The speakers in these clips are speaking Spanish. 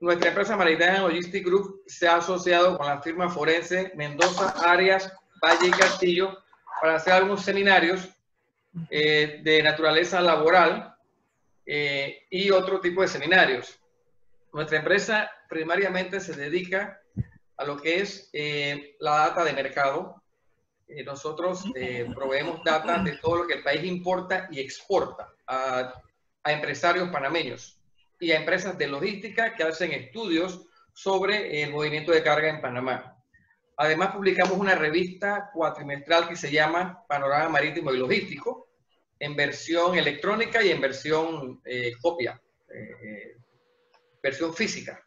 Nuestra empresa Maritime Logistics Group se ha asociado con la firma forense Mendoza, Arias, Valle y Castillo para hacer algunos seminarios de naturaleza laboral y otro tipo de seminarios. Nuestra empresa primariamente se dedica a lo que es la data de mercado. Nosotros proveemos data de todo lo que el país importa y exporta a empresarios panameños y a empresas de logística que hacen estudios sobre el movimiento de carga en Panamá. Además, publicamos una revista cuatrimestral que se llama Panorama Marítimo y Logístico, en versión electrónica y en versión copia, versión física.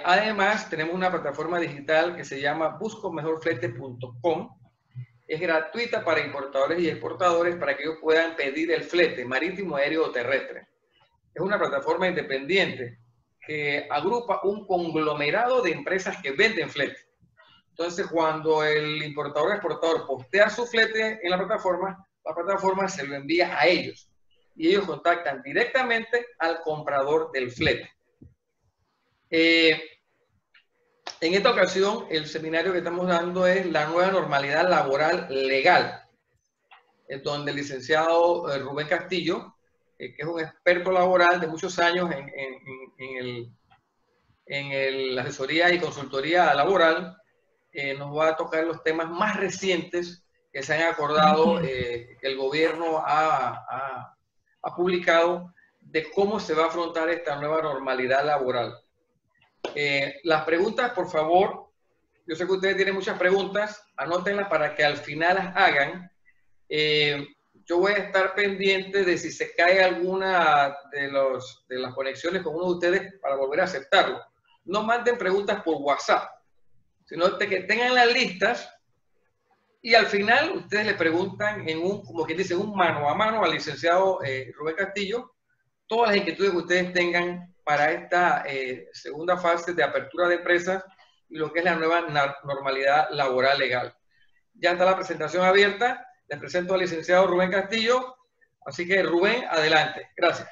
Además, tenemos una plataforma digital que se llama buscomejorflete.com. Es gratuita para importadores y exportadores para que ellos puedan pedir el flete marítimo, aéreo o terrestre. Es una plataforma independiente que agrupa un conglomerado de empresas que venden flete. Entonces, cuando el importador o exportador postea su flete en la plataforma se lo envía a ellos y ellos contactan directamente al comprador del flete. En esta ocasión, el seminario que estamos dando es la nueva normalidad laboral legal, donde el licenciado Rubén Castillo, que es un experto laboral de muchos años en la asesoría y consultoría laboral, nos va a tocar los temas más recientes que se han acordado, que el gobierno ha publicado, de cómo se va a afrontar esta nueva normalidad laboral. Las preguntas, por favor, yo sé que ustedes tienen muchas preguntas, anótenlas para que al final las hagan. Yo voy a estar pendiente de si se cae alguna de las conexiones con uno de ustedes para volver a aceptarlo. No manden preguntas por WhatsApp, sino que tengan las listas y al final ustedes le preguntan como quien dice, un mano a mano al licenciado Rubén Castillo, todas las inquietudes que ustedes tengan para esta segunda fase de apertura de empresas y lo que es la nueva normalidad laboral legal. Ya está la presentación abierta. Les presento al licenciado Rubén Castillo. Así que, Rubén, adelante. Gracias.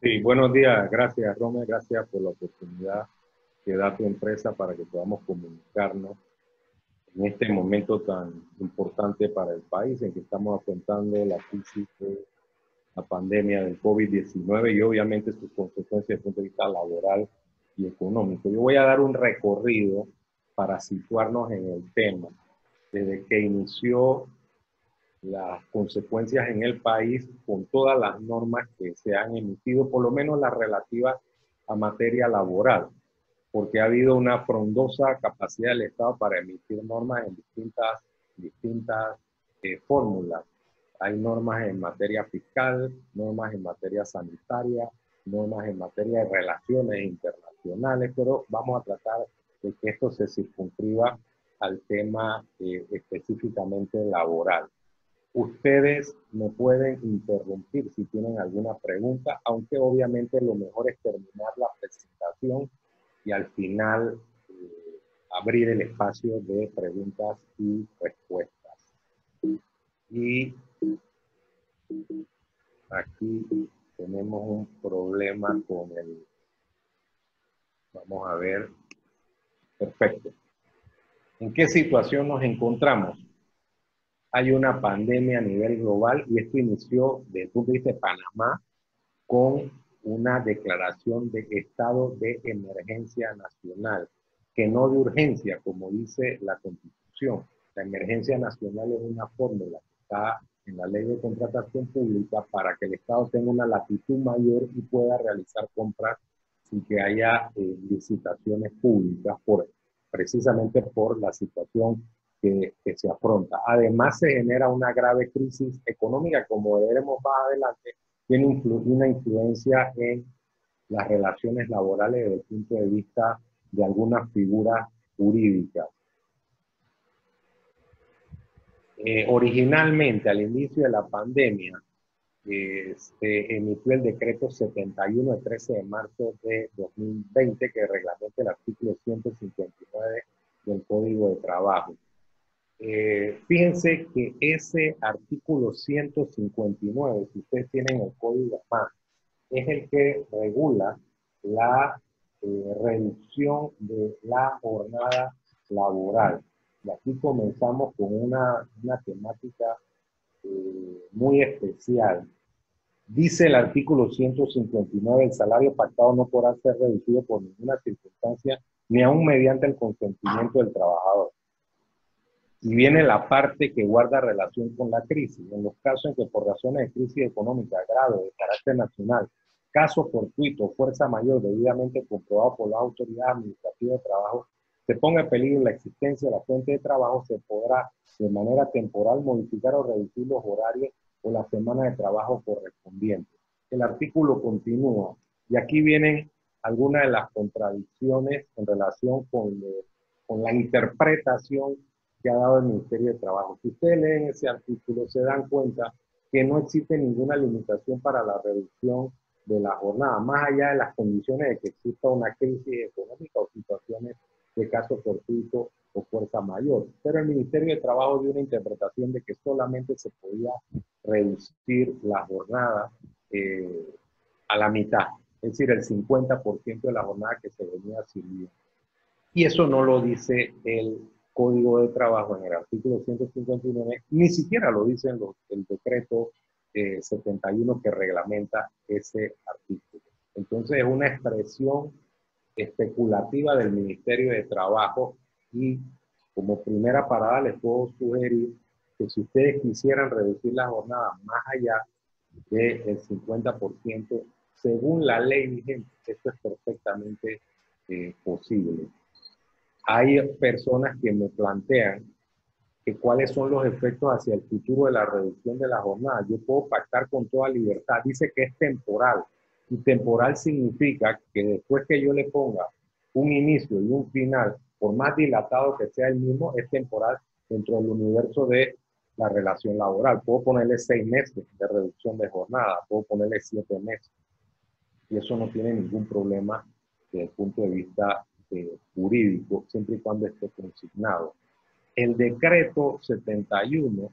Sí, buenos días. Gracias, Romer. Gracias por la oportunidad que da tu empresa para que podamos comunicarnos en este momento tan importante para el país, en que estamos afrontando la crisis de la pandemia del COVID-19 y obviamente sus consecuencias desde el punto de vista laboral y económico. Yo voy a dar un recorrido para situarnos en el tema. Desde que inició las consecuencias en el país con todas las normas que se han emitido, por lo menos las relativas a materia laboral, porque ha habido una frondosa capacidad del Estado para emitir normas en distintas fórmulas. Hay normas en materia fiscal, normas en materia sanitaria, normas en materia de relaciones internacionales, pero vamos a tratar de que esto se circunscriba al tema específicamente laboral. Ustedes me pueden interrumpir si tienen alguna pregunta, aunque obviamente lo mejor es terminar la presentación y al final abrir el espacio de preguntas y respuestas. Y aquí tenemos un problema con el... Vamos a ver. Perfecto. ¿En qué situación nos encontramos? Hay una pandemia a nivel global y esto inició desde el punto de vista de Panamá con una declaración de estado de emergencia nacional, que no de urgencia, como dice la Constitución. La emergencia nacional es una fórmula que está en la ley de contratación pública para que el Estado tenga una latitud mayor y pueda realizar compras sin que haya licitaciones públicas, precisamente por la situación que se afronta. Además, se genera una grave crisis económica, como veremos más adelante, tiene una influencia en las relaciones laborales desde el punto de vista de algunas figuras jurídicas. Originalmente, al inicio de la pandemia, se emitió el decreto 71 del 13 de marzo de 2020 que reglamenta el artículo 159 del Código de Trabajo. Fíjense que ese artículo 159, si ustedes tienen el código más, es el que regula la reducción de la jornada laboral. Y aquí comenzamos con una temática muy especial. Dice el artículo 159, el salario pactado no podrá ser reducido por ninguna circunstancia, ni aún mediante el consentimiento del trabajador. Y viene la parte que guarda relación con la crisis. En los casos en que por razones de crisis económica grave de carácter nacional, caso fortuito, fuerza mayor debidamente comprobado por las autoridades administrativas de trabajo, se ponga en peligro la existencia de la fuente de trabajo, se podrá de manera temporal modificar o reducir los horarios o la semana de trabajo correspondiente. El artículo continúa y aquí vienen algunas de las contradicciones en relación con la interpretación que ha dado el Ministerio de Trabajo. Si ustedes leen ese artículo, se dan cuenta que no existe ninguna limitación para la reducción de la jornada, más allá de las condiciones de que exista una crisis económica o situaciones de caso fortuito o fuerza mayor. Pero el Ministerio de Trabajo dio una interpretación de que solamente se podía reducir la jornada a la mitad, es decir, el 50% de la jornada que se venía sirviendo. Y eso no lo dice el Código de Trabajo en el artículo 159, ni siquiera lo dice el decreto 71 que reglamenta ese artículo. Entonces es una expresión especulativa del Ministerio de Trabajo y como primera parada les puedo sugerir que si ustedes quisieran reducir la jornada más allá del 50%, según la ley vigente, esto es perfectamente posible. Hay personas que me plantean que cuáles son los efectos hacia el futuro de la reducción de la jornada. Yo puedo pactar con toda libertad. Dice que es temporal. Y temporal significa que después que yo le ponga un inicio y un final, por más dilatado que sea el mismo, es temporal dentro del universo de la relación laboral. Puedo ponerle 6 meses de reducción de jornada, puedo ponerle 7 meses. Y eso no tiene ningún problema desde el punto de vista jurídico, siempre y cuando esté consignado. El decreto 71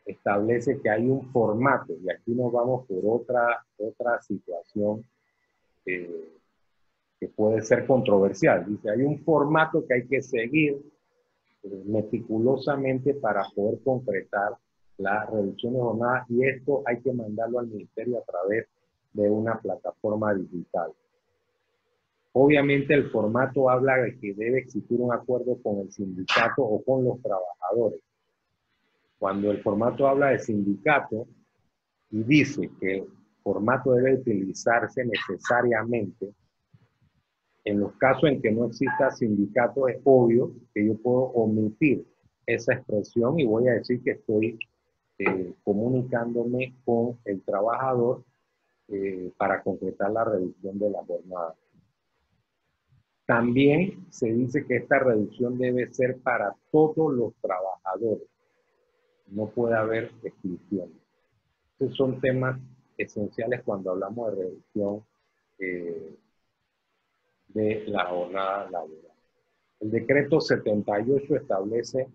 establece que hay un formato, y aquí nos vamos por otra situación que puede ser controversial. Dice, hay un formato que hay que seguir meticulosamente para poder concretar la reducción de jornada, y esto hay que mandarlo al ministerio a través de una plataforma digital. Obviamente el formato habla de que debe existir un acuerdo con el sindicato o con los trabajadores. Cuando el formato habla de sindicato y dice que el formato debe utilizarse necesariamente, en los casos en que no exista sindicato es obvio que yo puedo omitir esa expresión y voy a decir que estoy comunicándome con el trabajador para concretar la reducción de la jornada. También se dice que esta reducción debe ser para todos los trabajadores. No puede haber exclusiones. Estos son temas esenciales cuando hablamos de reducción de la jornada laboral. El decreto 78 establece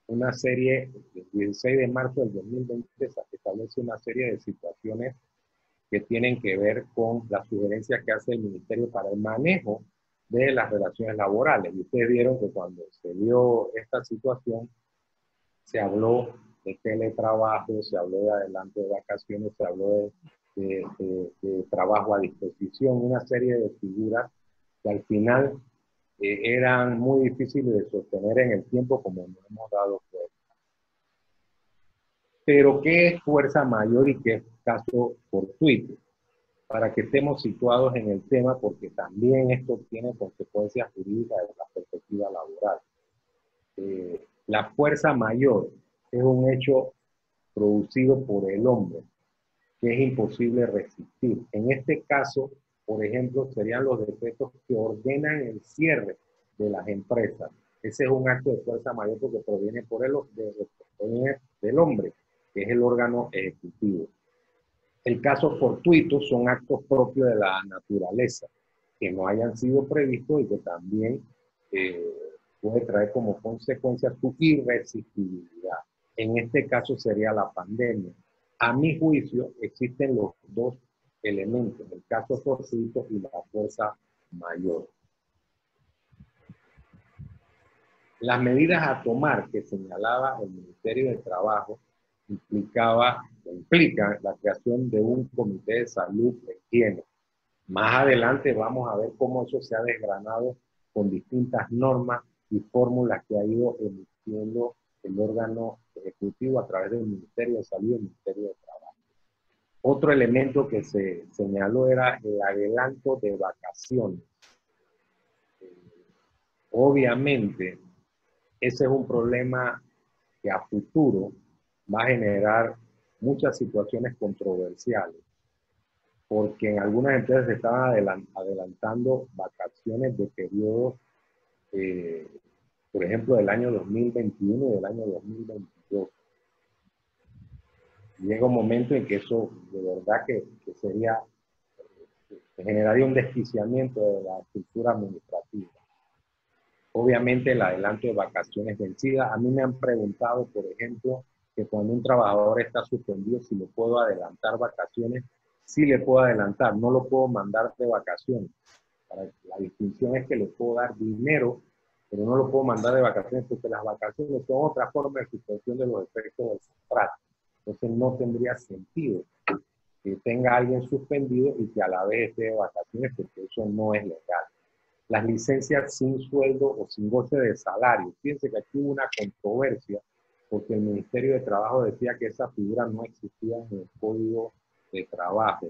una serie, el 16 de marzo del 2020, establece una serie de situaciones que tienen que ver con las sugerencias que hace el Ministerio para el manejo de las relaciones laborales. Y ustedes vieron que cuando se dio esta situación, se habló de teletrabajo, se habló de adelanto de vacaciones, se habló de trabajo a disposición, una serie de figuras que al final eran muy difíciles de sostener en el tiempo, como nos hemos dado cuenta. Pero ¿qué es fuerza mayor y qué es caso fortuito? Para que estemos situados en el tema, porque también esto tiene consecuencias jurídicas desde la perspectiva laboral. La fuerza mayor es un hecho producido por el hombre, que es imposible resistir. En este caso, por ejemplo, serían los decretos que ordenan el cierre de las empresas. Ese es un acto de fuerza mayor porque proviene del hombre, que es el órgano ejecutivo. El caso fortuito son actos propios de la naturaleza, que no hayan sido previstos y que también puede traer como consecuencia su irresistibilidad. En este caso sería la pandemia. A mi juicio existen los dos elementos, el caso fortuito y la fuerza mayor. Las medidas a tomar que señalaba el Ministerio de Trabajo implican la creación de un comité de salud e higiene. Más adelante vamos a ver cómo eso se ha desgranado con distintas normas y fórmulas que ha ido emitiendo el órgano ejecutivo a través del Ministerio de Salud y el Ministerio de Trabajo. Otro elemento que se señaló era el adelanto de vacaciones. Obviamente, ese es un problema que a futuro va a generar muchas situaciones controversiales, porque en algunas empresas se estaban adelantando vacaciones de periodos, por ejemplo, del año 2021 y del año 2022. Llega un momento en que eso de verdad que sería, que generaría un desquiciamiento de la estructura administrativa. Obviamente el adelanto de vacaciones vencidas. A mí me han preguntado, por ejemplo, que cuando un trabajador está suspendido, si le puedo adelantar vacaciones. Sí le puedo adelantar, no lo puedo mandar de vacaciones. La distinción es que le puedo dar dinero, pero no lo puedo mandar de vacaciones porque las vacaciones son otra forma de suspensión de los efectos del contrato. Entonces no tendría sentido que tenga alguien suspendido y que a la vez esté de vacaciones, porque eso no es legal. Las licencias sin sueldo o sin goce de salario. Fíjense que aquí hubo una controversia porque el Ministerio de Trabajo decía que esa figura no existía en el Código de Trabajo.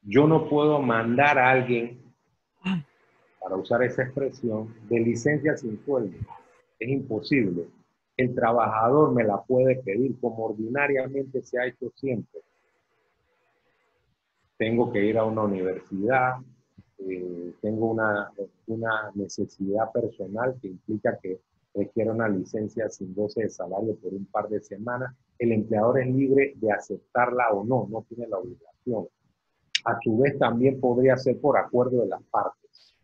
Yo no puedo mandar a alguien, para usar esa expresión, de licencia sin sueldo. Es imposible. El trabajador me la puede pedir como ordinariamente se ha hecho siempre. Tengo que ir a una universidad, tengo una necesidad personal que implica que requiere una licencia sin goce de salario por un par de semanas. El empleador es libre de aceptarla o no, no tiene la obligación. A su vez también podría ser por acuerdo de las partes.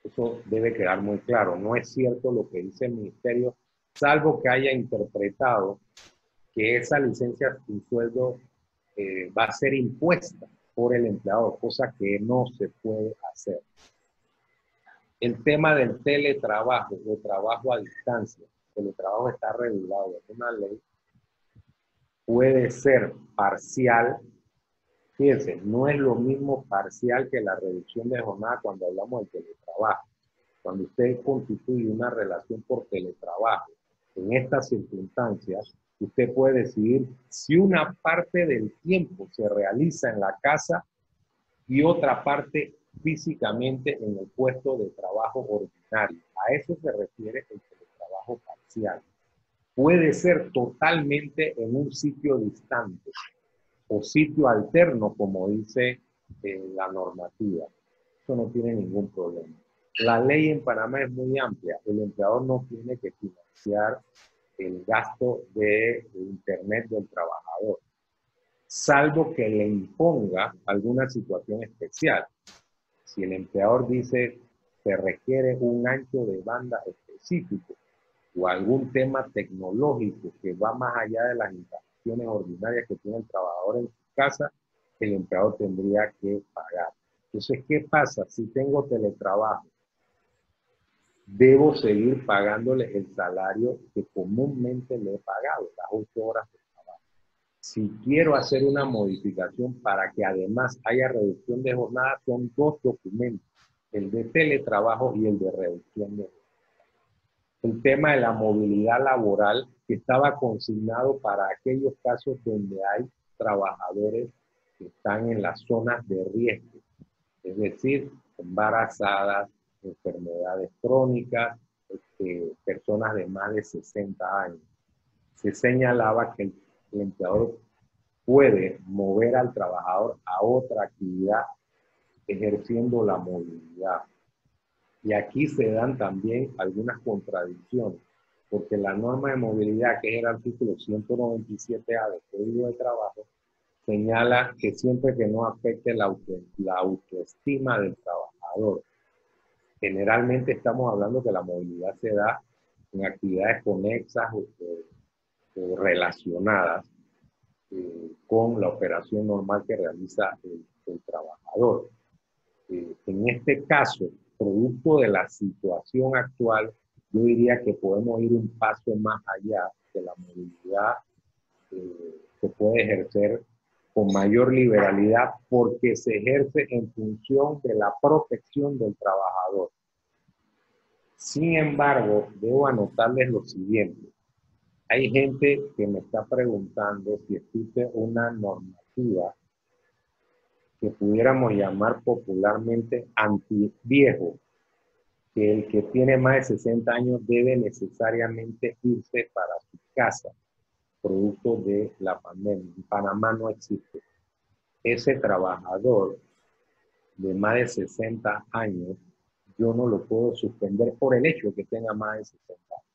Eso debe quedar muy claro. No es cierto lo que dice el ministerio, salvo que haya interpretado que esa licencia sin sueldo va a ser impuesta por el empleador, cosa que no se puede hacer. El tema del teletrabajo o trabajo a distancia, el teletrabajo está regulado en una ley, puede ser parcial. Fíjense, no es lo mismo parcial que la reducción de jornada cuando hablamos del teletrabajo. Cuando usted constituye una relación por teletrabajo, en estas circunstancias, usted puede decidir si una parte del tiempo se realiza en la casa y otra parte físicamente en el puesto de trabajo ordinario. A eso se refiere el teletrabajo parcial. Puede ser totalmente en un sitio distante o sitio alterno, como dice la normativa. Eso no tiene ningún problema. La ley en Panamá es muy amplia. El empleador no tiene que financiar el gasto de internet del trabajador, salvo que le imponga alguna situación especial. Si el empleador dice que requiere un ancho de banda específico o algún tema tecnológico que va más allá de las instalaciones ordinarias que tiene el trabajador en su casa, el empleador tendría que pagar. Entonces, ¿qué pasa? Si tengo teletrabajo, debo seguir pagándole el salario que comúnmente le he pagado, las 8 horas de trabajo. Si quiero hacer una modificación para que además haya reducción de jornada, son 2 documentos, el de teletrabajo y el de reducción de jornada. El tema de la movilidad laboral, que estaba consignado para aquellos casos donde hay trabajadores que están en las zonas de riesgo, es decir, embarazadas, enfermedades crónicas, personas de más de 60 años. Se señalaba que el empleador puede mover al trabajador a otra actividad ejerciendo la movilidad. Y aquí se dan también algunas contradicciones, porque la norma de movilidad, que es el artículo 197A del Código de Trabajo, señala que siempre que no afecte la autoestima del trabajador. Generalmente estamos hablando que la movilidad se da en actividades conexas o relacionadas con la operación normal que realiza el trabajador. En este caso, producto de la situación actual, yo diría que podemos ir un paso más allá de la movilidad se puede ejercer con mayor liberalidad porque se ejerce en función de la protección del trabajador. Sin embargo, debo anotarles lo siguiente. Hay gente que me está preguntando si existe una normativa que pudiéramos llamar popularmente antiviejo, que el que tiene más de 60 años debe necesariamente irse para su casa, producto de la pandemia. En Panamá no existe. Ese trabajador de más de 60 años, yo no lo puedo suspender por el hecho de que tenga más de 60 años.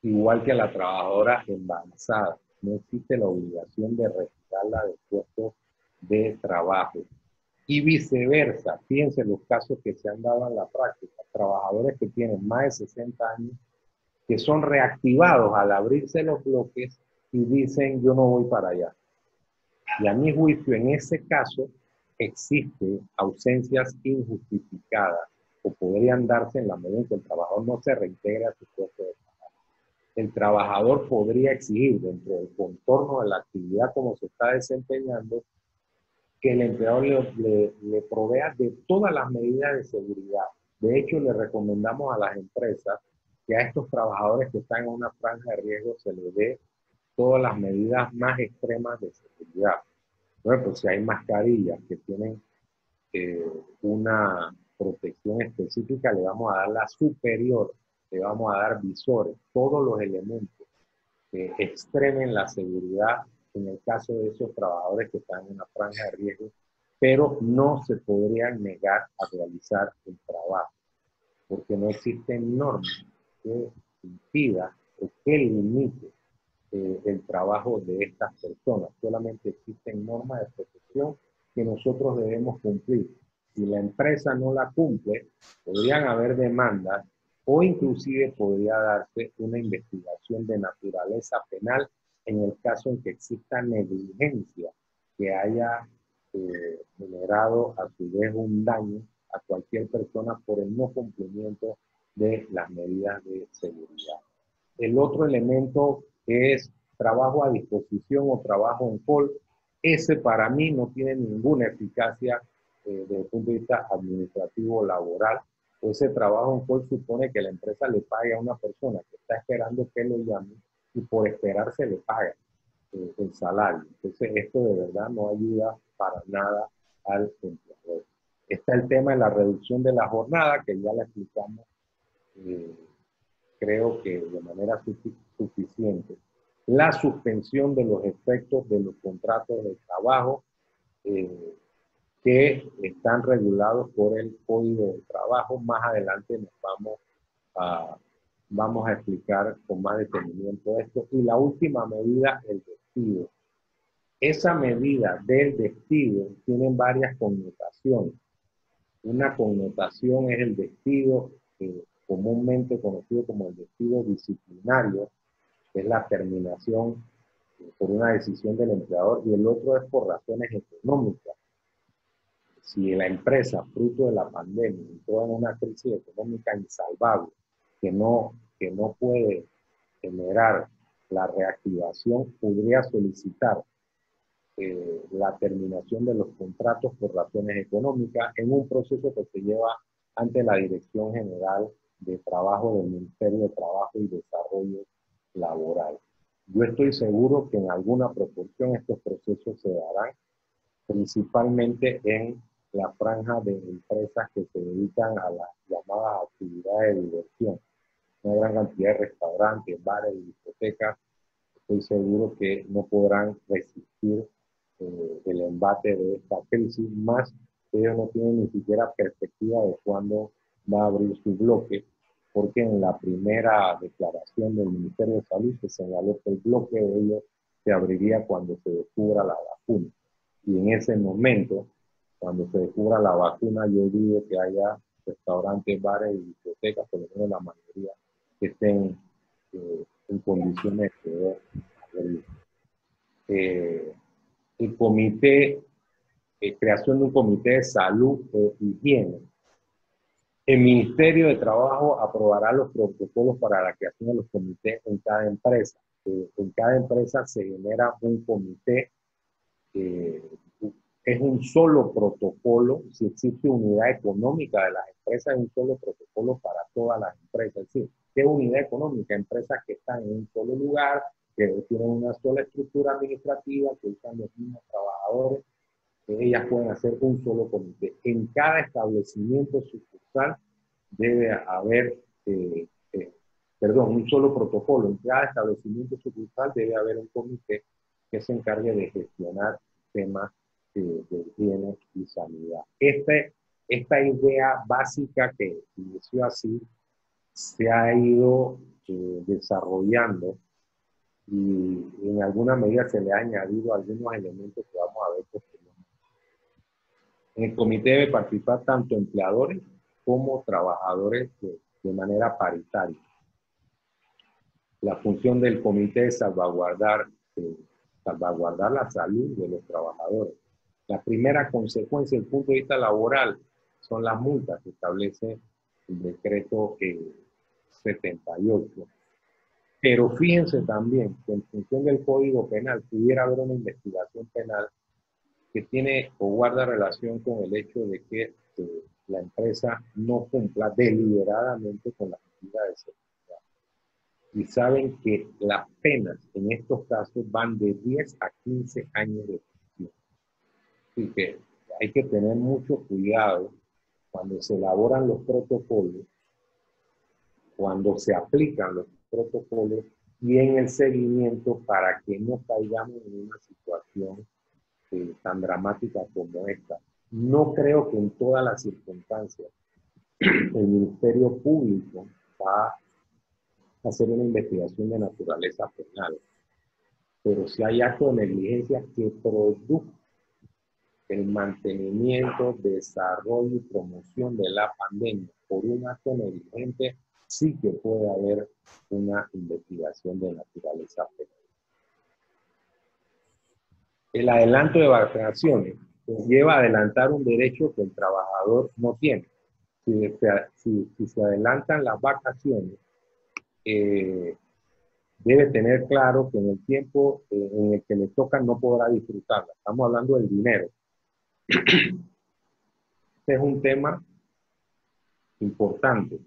Igual que a la trabajadora embarazada, no existe la obligación de retirarla del puesto de trabajo. Y viceversa, fíjense los casos que se han dado en la práctica, trabajadores que tienen más de 60 años, que son reactivados al abrirse los bloques y dicen yo no voy para allá. Y a mi juicio, en ese caso, existen ausencias injustificadas o podrían darse en la medida en que el trabajador no se reintegra a su puesto de trabajo. El trabajador podría exigir dentro del contorno de la actividad como se está desempeñando que el empleador le provea de todas las medidas de seguridad. De hecho, le recomendamos a las empresas que a estos trabajadores que están en una franja de riesgo se les dé todas las medidas más extremas de seguridad. Bueno, pues si hay mascarillas que tienen una protección específica, le vamos a dar la superior, le vamos a dar visores, todos los elementos que extremen la seguridad en el caso de esos trabajadores que están en una franja de riesgo, pero no se podrían negar a realizar el trabajo, porque no existen normas que impidan o que limiten el trabajo de estas personas. Solamente existen normas de protección que nosotros debemos cumplir. Si la empresa no la cumple, podrían haber demandas o inclusive podría darse una investigación de naturaleza penal en el caso en que exista negligencia que haya generado a su vez un daño a cualquier persona por el no cumplimiento de las medidas de seguridad. El otro elemento es trabajo a disposición o trabajo en call. Ese para mí no tiene ninguna eficacia desde el punto de vista administrativo laboral. Ese trabajo en call supone que la empresa le pague a una persona que está esperando que lo llame y por esperar se le paga el salario. Entonces esto de verdad no ayuda para nada al empleador. Está el tema de la reducción de la jornada que ya la explicamos creo que de manera suficiente. La suspensión de los efectos de los contratos de trabajo que están regulados por el Código de Trabajo. Más adelante nos vamos a explicar con más detenimiento esto. Y la última medida, el despido. Esa medida del despido tiene varias connotaciones. Una connotación es el despido comúnmente conocido como el despido disciplinario, que es la terminación por una decisión del empleador, y el otro es por razones económicas. Si la empresa, fruto de la pandemia, entró en una crisis económica insalvable, que no puede generar la reactivación, podría solicitar la terminación de los contratos por razones económicas en un proceso que se lleva ante la Dirección General de Trabajo del Ministerio de Trabajo y Desarrollo Laboral. Yo estoy seguro que en alguna proporción estos procesos se darán, principalmente en la franja de empresas que se dedican a las llamadas actividades de diversión. Una gran cantidad de restaurantes, bares y discotecas, estoy seguro que no podrán resistir el embate de esta crisis, más ellos no tienen ni siquiera perspectiva de cuándo va a abrir su bloque, porque en la primera declaración del Ministerio de Salud se señaló que el bloque de ellos se abriría cuando se descubra la vacuna. Y en ese momento, cuando se descubra la vacuna, yo digo que haya restaurantes, bares y discotecas, por lo menos la mayoría, que estén en condiciones de poder abrir. El comité creación de un comité de salud e higiene. El Ministerio de Trabajo aprobará los protocolos para la creación de los comités en cada empresa. En cada empresa se genera un comité. Es un solo protocolo. Si existe unidad económica de las empresas, es un solo protocolo para todas las empresas. Es decir, ¿qué unidad económica? Empresas que están en un solo lugar, que tienen una sola estructura administrativa, que usan los mismos trabajadores, que ellas pueden hacer un solo comité. En cada establecimiento sucursal debe haber, un solo protocolo. En cada establecimiento sucursal debe haber un comité que se encargue de gestionar temas de higiene y sanidad. Esta idea básica que inició así se ha ido desarrollando y en alguna medida se le ha añadido algunos elementos que vamos a ver posteriormente. En el comité debe participar tanto empleadores como trabajadores de manera paritaria. La función del comité es salvaguardar la salud de los trabajadores. La primera consecuencia desde el punto de vista laboral son las multas que establece el decreto 78. Pero fíjense también que en función del Código Penal pudiera haber una investigación penal que tiene o guarda relación con el hecho de que la empresa no cumpla deliberadamente con las medidas de seguridad. Y saben que las penas en estos casos van de 10 a 15 años de prisión. Así que hay que tener mucho cuidado cuando se elaboran los protocolos, cuando se aplican los protocolos y en el seguimiento para que no caigamos en una situación tan dramática como esta. No creo que en todas las circunstancias el Ministerio Público va a hacer una investigación de naturaleza penal, pero si hay actos de negligencia que produzcan el mantenimiento, desarrollo y promoción de la pandemia por un acto negligente, sí que puede haber una investigación de naturaleza penal. El adelanto de vacaciones lleva a adelantar un derecho que el trabajador no tiene. Si se adelantan las vacaciones, debe tener claro que en el tiempo en el que le toca no podrá disfrutarla. Estamos hablando del dinero. Este es un tema importante.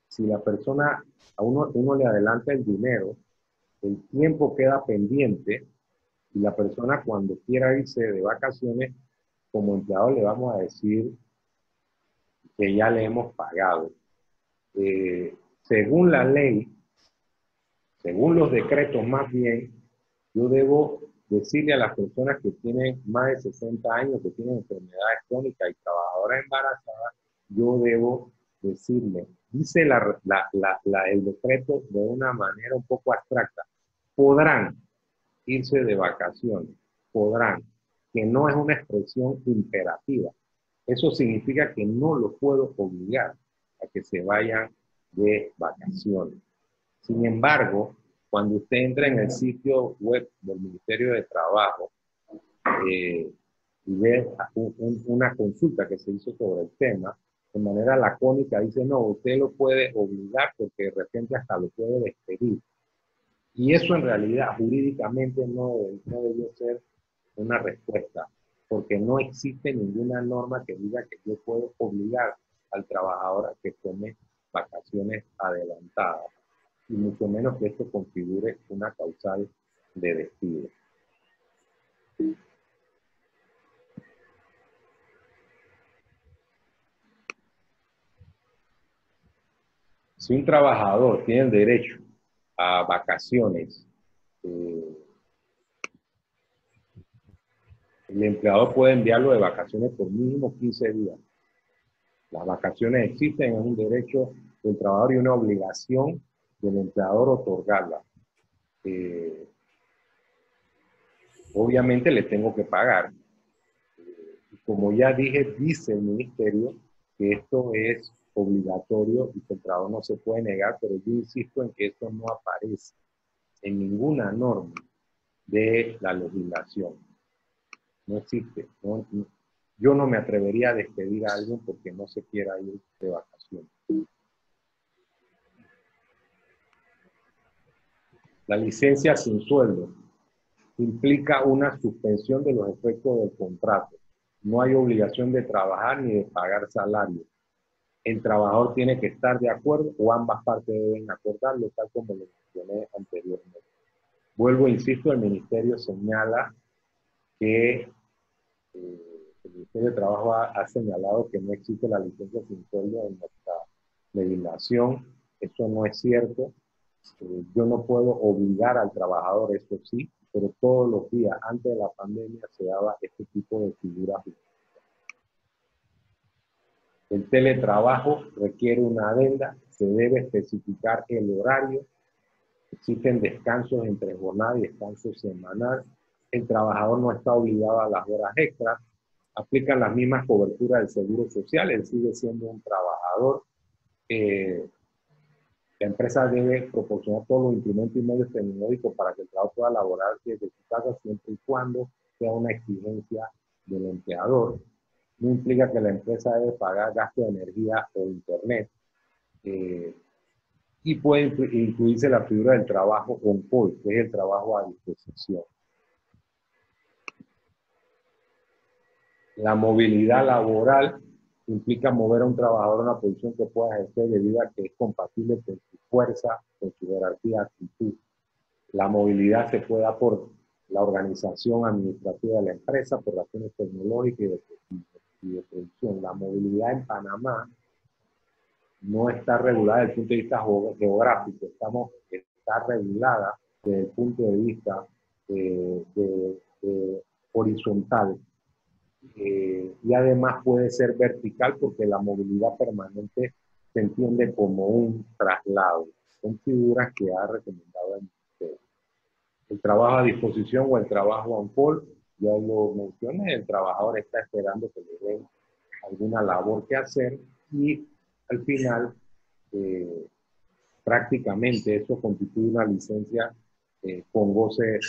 Si la persona, a uno le adelanta el dinero, el tiempo queda pendiente y la persona cuando quiera irse de vacaciones, como empleado le vamos a decir que ya le hemos pagado. Según la ley, según los decretos más bien, yo debo decirle a las personas que tienen más de 60 años, que tienen enfermedades crónicas y trabajadoras embarazadas, yo debo decirle, dice el decreto de una manera un poco abstracta, podrán irse de vacaciones, podrán, que no es una expresión imperativa. Eso significa que no lo puedo obligar a que se vayan de vacaciones. Sin embargo, cuando usted entra en el sitio web del Ministerio de Trabajo y ve una consulta que se hizo sobre el tema, de manera lacónica dice, no, usted lo puede obligar porque de repente hasta lo puede despedir. Y eso en realidad jurídicamente no debió ser una respuesta, porque no existe ninguna norma que diga que yo puedo obligar al trabajador a que tome vacaciones adelantadas, y mucho menos que esto configure una causal de despido. Si un trabajador tiene el derecho a vacaciones, el empleador puede enviarlo de vacaciones por mínimo 15 días. Las vacaciones existen, es un derecho del trabajador y una obligación del empleador otorgarla. Obviamente le tengo que pagar. Como ya dije, dice el ministerio que esto es obligatorio y que el trabajador no se puede negar, pero yo insisto en que esto no aparece en ninguna norma de la legislación. No existe. Yo no me atrevería a despedir a alguien porque no se quiera ir de vacaciones. La licencia sin sueldo implica una suspensión de los efectos del contrato. No hay obligación de trabajar ni de pagar salario. El trabajador tiene que estar de acuerdo o ambas partes deben acordarlo, tal como lo mencioné anteriormente. Vuelvo, insisto, el Ministerio señala que el Ministerio de Trabajo ha señalado que no existe la licencia sin sueldo en nuestra legislación. Eso no es cierto. Yo no puedo obligar al trabajador, eso sí, pero todos los días antes de la pandemia se daba este tipo de figuras. El teletrabajo requiere una adenda, se debe especificar el horario, existen descansos entre jornada y descanso semanal, el trabajador no está obligado a las horas extras, aplican las mismas coberturas del seguro social, él sigue siendo un trabajador. La empresa debe proporcionar todos los instrumentos y medios tecnológicos para que el trabajo pueda laborar desde su casa siempre y cuando sea una exigencia del empleador. No implica que la empresa debe pagar gasto de energía o internet. Y puede incluirse la figura del trabajo on-call, que es el trabajo a disposición. La movilidad laboral implica mover a un trabajador a una posición que pueda ejercer debido a que es compatible con su fuerza, con su jerarquía, actitud. La movilidad se puede dar por la organización administrativa de la empresa, por razones tecnológicas y de producción. La movilidad en Panamá no está regulada desde el punto de vista geográfico, está regulada desde el punto de vista horizontal. Y además puede ser vertical porque la movilidad permanente se entiende como un traslado. Son figuras que ha recomendado el Ministerio. El trabajo a disposición o el trabajo on-call, ya lo mencioné, el trabajador está esperando que le den alguna labor que hacer y al final prácticamente eso constituye una licencia con goce de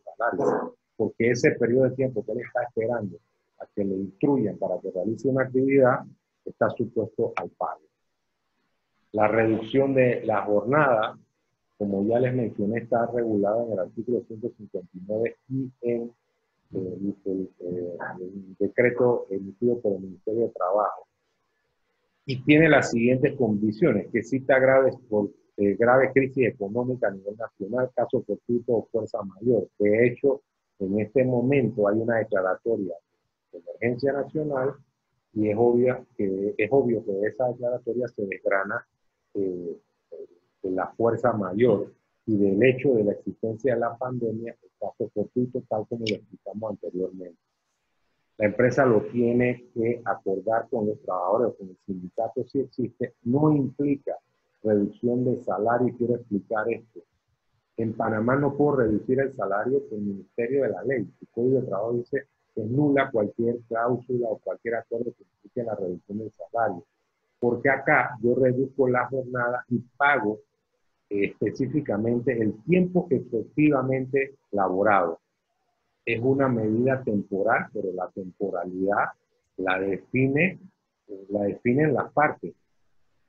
salario, porque ese periodo de tiempo que él está esperando a que le instruyan para que realice una actividad está supuesto al pago. La reducción de la jornada, como ya les mencioné, está regulada en el artículo 159 y en el decreto emitido por el Ministerio de Trabajo. Y tiene las siguientes condiciones, que cita grave crisis económica a nivel nacional, caso fortuito o fuerza mayor. De hecho, en este momento hay una declaratoria de emergencia nacional y es obvio que de esa declaratoria se desgrana de la fuerza mayor y del hecho de la existencia de la pandemia, el caso fortuito, tal como lo explicamos anteriormente. La empresa lo tiene que acordar con los trabajadores, con el sindicato si existe, no implica reducción de salario, y quiero explicar esto. En Panamá no puedo reducir el salario por el Ministerio de la Ley. El Código de Trabajo dice que nula cualquier cláusula o cualquier acuerdo que implique la reducción del salario. Porque acá yo reduzco la jornada y pago específicamente el tiempo efectivamente laborado. Es una medida temporal, pero la temporalidad la definen las partes.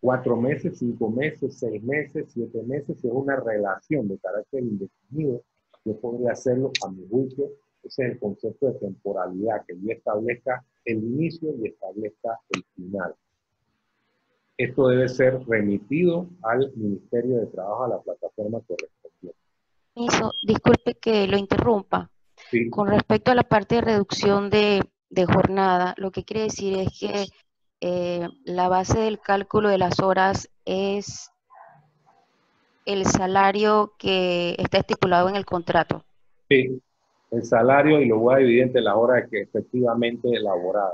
4 meses, 5 meses, 6 meses, 7 meses, es una relación de carácter indefinido. Yo podría hacerlo a mi juicio. Ese es el concepto de temporalidad, que yo establezca el inicio y establezca el final. Esto debe ser remitido al Ministerio de Trabajo, a la plataforma correspondiente. Disculpe que lo interrumpa. Sí. Con respecto a la parte de reducción de jornada, lo que quiere decir es que la base del cálculo de las horas es el salario que está estipulado en el contrato. Sí, el salario, y lo voy a dividir entre las horas que efectivamente elaborada.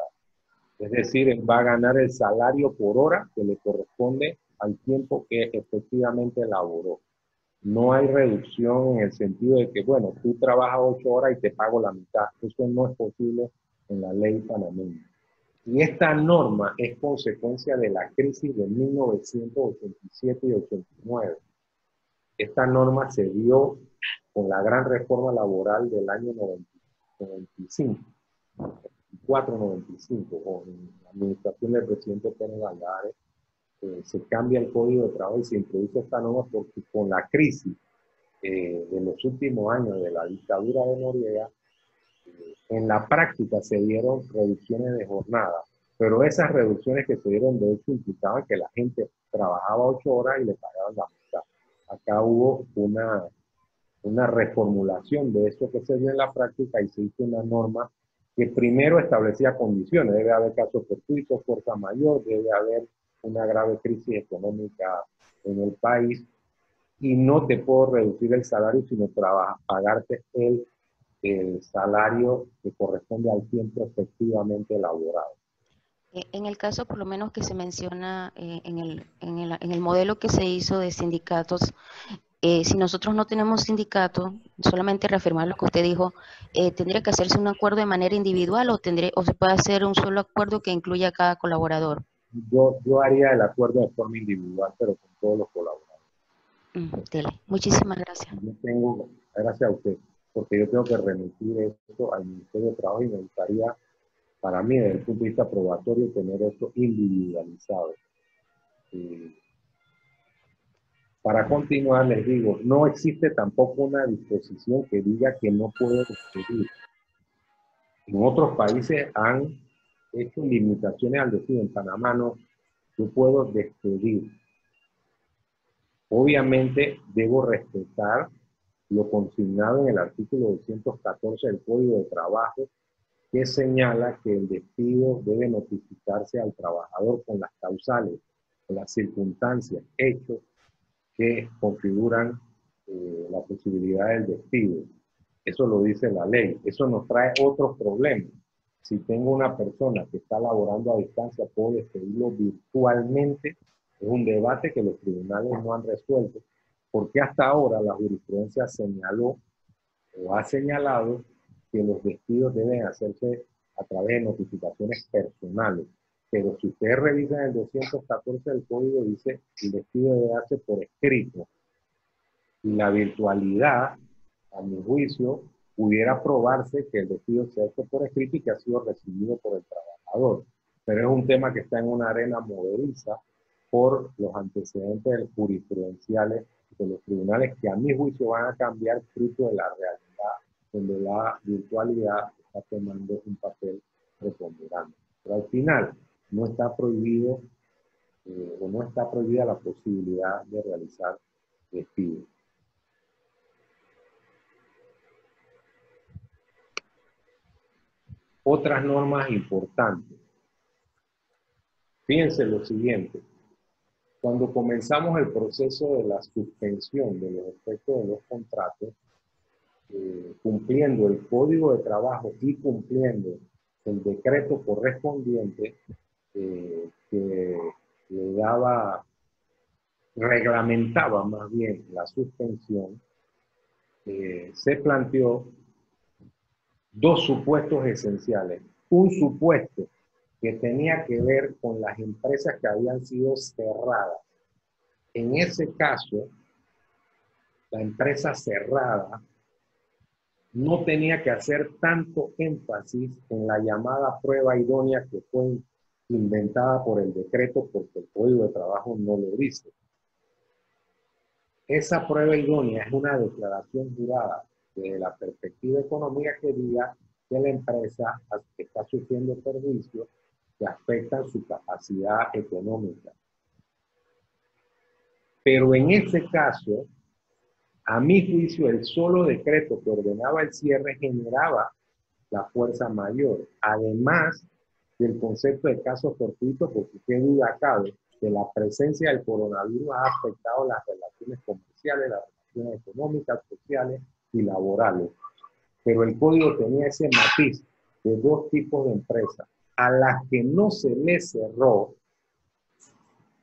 Es decir, va a ganar el salario por hora que le corresponde al tiempo que efectivamente elaboró. No hay reducción en el sentido de que, bueno, tú trabajas 8 horas y te pago la mitad. Eso no es posible en la ley panameña. Y esta norma es consecuencia de la crisis de 1987 y 89. Esta norma se dio con la gran reforma laboral del año 95. 94-95, o en la administración del presidente Pérez Valladares, se cambia el Código de Trabajo y se introduce esta norma porque con la crisis de los últimos años de la dictadura de Noriega, en la práctica se dieron reducciones de jornada, pero esas reducciones que se dieron de hecho implicaban que la gente trabajaba 8 horas y le pagaban la mitad. Acá hubo una reformulación de eso que se dio en la práctica y se hizo una norma que primero establecía condiciones. Debe haber casos fortuitos, fuerza mayor, debe haber una grave crisis económica en el país y no te puedo reducir el salario, sino pagarte el salario que corresponde al tiempo efectivamente laborado. En el caso, por lo menos que se menciona en el modelo que se hizo de sindicatos, si nosotros no tenemos sindicato, solamente reafirmar lo que usted dijo, ¿tendría que hacerse un acuerdo de manera individual o se puede hacer un solo acuerdo que incluya a cada colaborador? Yo haría el acuerdo de forma individual, pero con todos los colaboradores. Dele. Muchísimas gracias. Gracias a usted, porque yo tengo que remitir esto al Ministerio de Trabajo y me gustaría, para mí, desde el punto de vista probatorio, tener esto individualizado. Para continuar, les digo, no existe tampoco una disposición que diga que no puedo despedir. En otros países han hecho limitaciones al despido. En Panamá no, yo puedo despedir. Obviamente debo respetar lo consignado en el artículo 214 del Código de Trabajo, que señala que el despido debe notificarse al trabajador con las causales, con las circunstancias, hechos que configuran la posibilidad del despido. Eso lo dice la ley. Eso nos trae otros problemas. Si tengo una persona que está laborando a distancia, puedo despedirlo virtualmente. Es un debate que los tribunales no han resuelto, porque hasta ahora la jurisprudencia señaló o ha señalado que los despidos deben hacerse a través de notificaciones personales. Pero si ustedes revisan el 214 del código, dice que el despido debe darse por escrito. Y la virtualidad, a mi juicio, pudiera probarse que el despido se ha hecho por escrito y que ha sido recibido por el trabajador. Pero es un tema que está en una arena movediza por los antecedentes jurisprudenciales de los tribunales, que a mi juicio van a cambiar fruto de la realidad, donde la virtualidad está tomando un papel preponderante. Pero al final no está prohibido o no está prohibida la posibilidad de realizar despidos. Otras normas importantes. Fíjense lo siguiente. Cuando comenzamos el proceso de la suspensión de los efectos de los contratos, cumpliendo el Código de Trabajo y cumpliendo el decreto correspondiente que le reglamentaba más bien la suspensión, se planteó dos supuestos esenciales. Un supuesto que tenía que ver con las empresas que habían sido cerradas. En ese caso, la empresa cerrada no tenía que hacer tanto énfasis en la llamada prueba idónea que fue inventada por el decreto, porque el Código de Trabajo no lo dice. Esa prueba idónea es una declaración jurada desde la perspectiva económica que diga que la empresa está sufriendo perjuicios que afectan su capacidad económica. Pero en ese caso, a mi juicio, el solo decreto que ordenaba el cierre generaba la fuerza mayor, además del concepto de caso fortuito, porque qué duda cabe que la presencia del coronavirus ha afectado las relaciones comerciales, las relaciones económicas, sociales y laborales. Pero el código tenía ese matiz de dos tipos de empresas. A las que no se les cerró,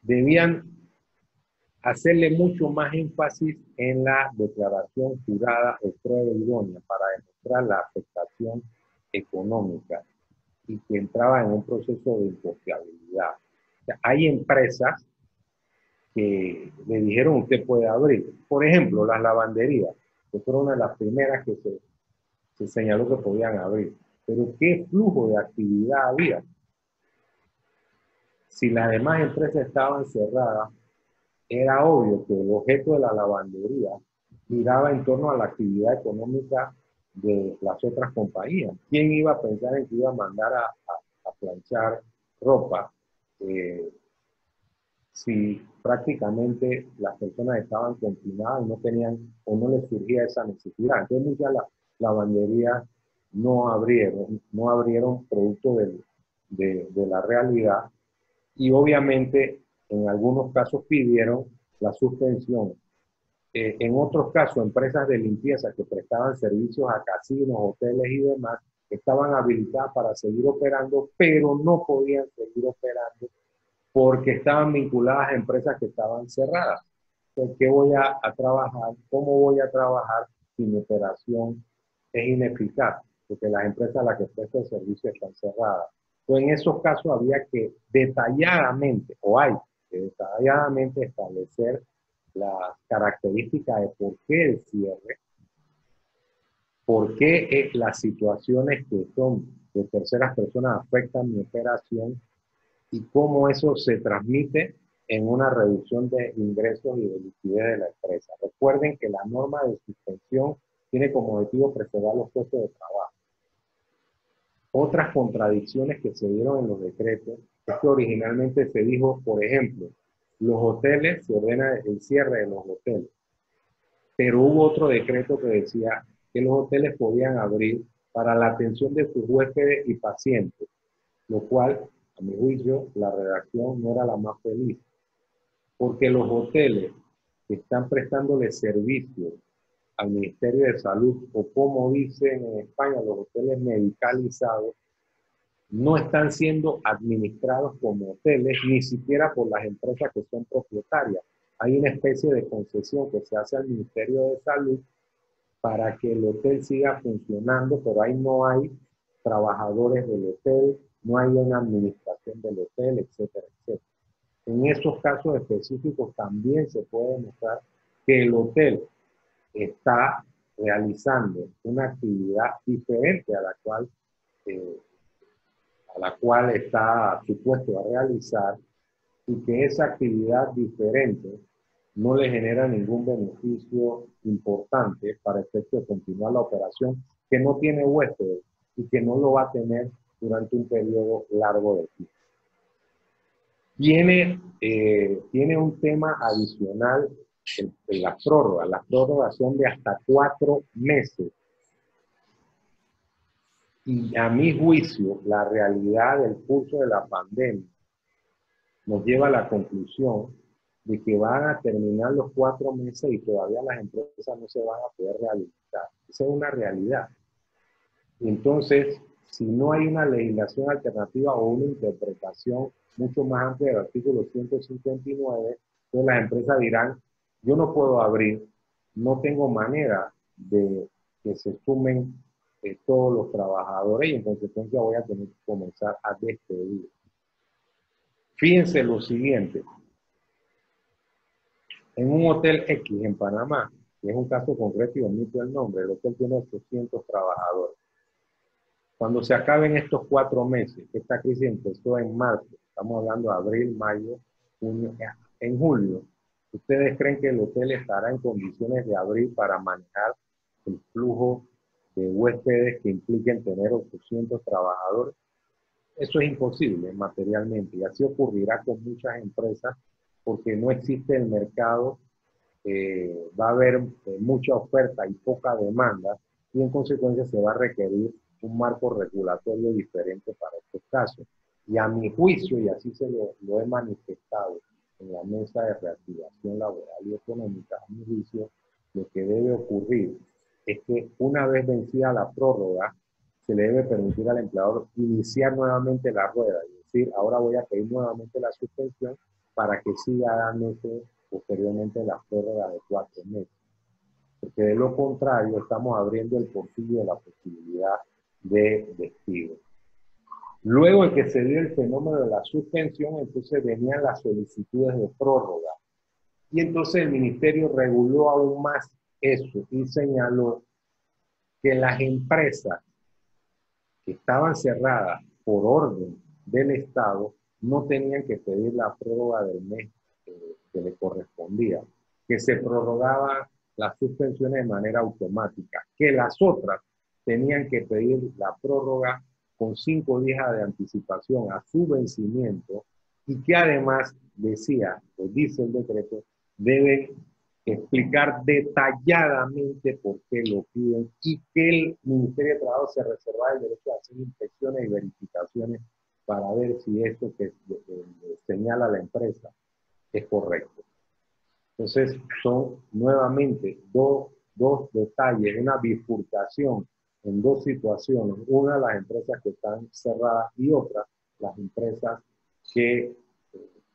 debían hacerle mucho más énfasis en la declaración jurada o prueba idónea para demostrar la afectación económica y que entraba en un proceso de imposteabilidad. O sea, hay empresas que le dijeron usted puede abrir. Por ejemplo, las lavanderías, que fueron una de las primeras que se señaló que podían abrir. pero ¿qué flujo de actividad había? Si las demás empresas estaban cerradas, era obvio que el objeto de la lavandería giraba en torno a la actividad económica de las otras compañías. ¿Quién iba a pensar en que iba a mandar a planchar ropa si prácticamente las personas estaban confinadas y no tenían o no les surgía esa necesidad? Entonces muchas lavanderías no abrieron producto de la realidad, y obviamente en algunos casos pidieron la suspensión. En otros casos, empresas de limpieza que prestaban servicios a casinos, hoteles y demás, estaban habilitadas para seguir operando, pero no podían seguir operando porque estaban vinculadas a empresas que estaban cerradas. Entonces, ¿qué voy a trabajar? ¿Cómo voy a trabajar si mi operación es ineficaz? Porque las empresas a las que presto el servicio están cerradas. Entonces, en esos casos había que detalladamente, o hay que detalladamente establecer las características de por qué el cierre, por qué las situaciones que son de terceras personas afectan mi operación y cómo eso se transmite en una reducción de ingresos y de liquidez de la empresa. Recuerden que la norma de suspensión tiene como objetivo preservar los puestos de trabajo. Otras contradicciones que se dieron en los decretos es que originalmente se dijo, por ejemplo, los hoteles, se ordena el cierre de los hoteles, pero hubo otro decreto que decía que los hoteles podían abrir para la atención de sus huéspedes y pacientes, lo cual, a mi juicio, la redacción no era la más feliz, porque los hoteles que están prestándole servicio al Ministerio de Salud, o como dicen en España, los hoteles medicalizados, no están siendo administrados como hoteles, ni siquiera por las empresas que son propietarias. Hay una especie de concesión que se hace al Ministerio de Salud para que el hotel siga funcionando, pero ahí no hay trabajadores del hotel, no hay una administración del hotel, etcétera, etcétera. En esos casos específicos también se puede demostrar que el hotel está realizando una actividad diferente a la cual está supuesto a realizar, y que esa actividad diferente no le genera ningún beneficio importante para efecto de continuar la operación, que no tiene huéspedes y que no lo va a tener durante un periodo largo de tiempo. Tiene un tema adicional en las prórrogas. Las prórrogas son de hasta 4 meses. Y a mi juicio, la realidad del curso de la pandemia nos lleva a la conclusión de que van a terminar los 4 meses y todavía las empresas no se van a poder rehabilitar. Esa es una realidad. Entonces, si no hay una legislación alternativa o una interpretación mucho más amplia del artículo 159, entonces las empresas dirán, yo no puedo abrir, no tengo manera de que se sumen todos los trabajadores y en consecuencia voy a tener que comenzar a despedir. Fíjense lo siguiente, en un hotel X en Panamá, que es un caso concreto y omito el nombre, el hotel tiene 800 trabajadores. Cuando se acaben estos 4 meses, esta crisis empezó en marzo, estamos hablando de abril, mayo, junio, en julio, ¿ustedes creen que el hotel estará en condiciones de abrir para manejar el flujo de huéspedes que impliquen tener 800 trabajadores? Eso es imposible materialmente, y así ocurrirá con muchas empresas porque no existe el mercado, va a haber mucha oferta y poca demanda, y en consecuencia se va a requerir un marco regulatorio diferente para estos casos. Y a mi juicio, y así se lo he manifestado en la mesa de reactivación laboral y económica, a mi juicio, lo que debe ocurrir es que una vez vencida la prórroga, se le debe permitir al empleador iniciar nuevamente la rueda, es decir, ahora voy a pedir nuevamente la suspensión para que siga dándose posteriormente la prórroga de 4 meses. Porque de lo contrario, estamos abriendo el portillo de la posibilidad de despido. Luego de que se dio el fenómeno de la suspensión, entonces venían las solicitudes de prórroga. Y entonces el ministerio reguló aún más eso y señaló que las empresas que estaban cerradas por orden del Estado no tenían que pedir la prórroga del mes que le correspondía, que se prorrogaban las suspensiones de manera automática, que las otras tenían que pedir la prórroga con 5 días de anticipación a su vencimiento y que además decía, o dice el decreto, deben explicar detalladamente por qué lo piden y que el Ministerio de Trabajo se reserva el derecho a hacer inspecciones y verificaciones para ver si esto que señala la empresa es correcto. Entonces, son nuevamente dos detalles, una bifurcación en dos situaciones. Una, las empresas que están cerradas y otra, las empresas que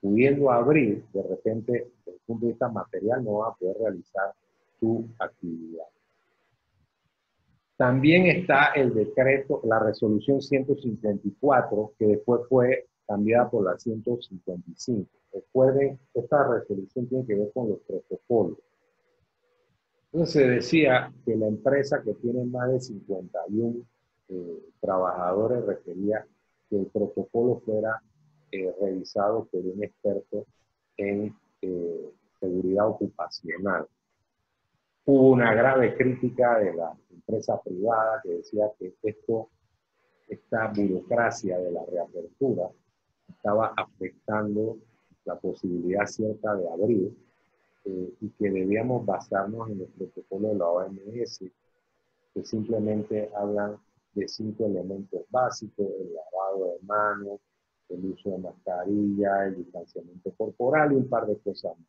pudiendo abrir, de repente, desde el punto de vista material, no van a poder realizar su actividad. También está el decreto, la resolución 154, que después fue cambiada por la 155. Recuerden, esta resolución tiene que ver con los protocolos. Entonces se decía que la empresa que tiene más de 51 trabajadores requería que el protocolo fuera revisado por un experto en seguridad ocupacional. Hubo una grave crítica de la empresa privada que decía que esta burocracia de la reapertura estaba afectando la posibilidad cierta de abrir y que debíamos basarnos en el protocolo de la OMS, que simplemente hablan de 5 elementos básicos: el lavado de manos, el uso de mascarilla, el distanciamiento corporal y un par de cosas más.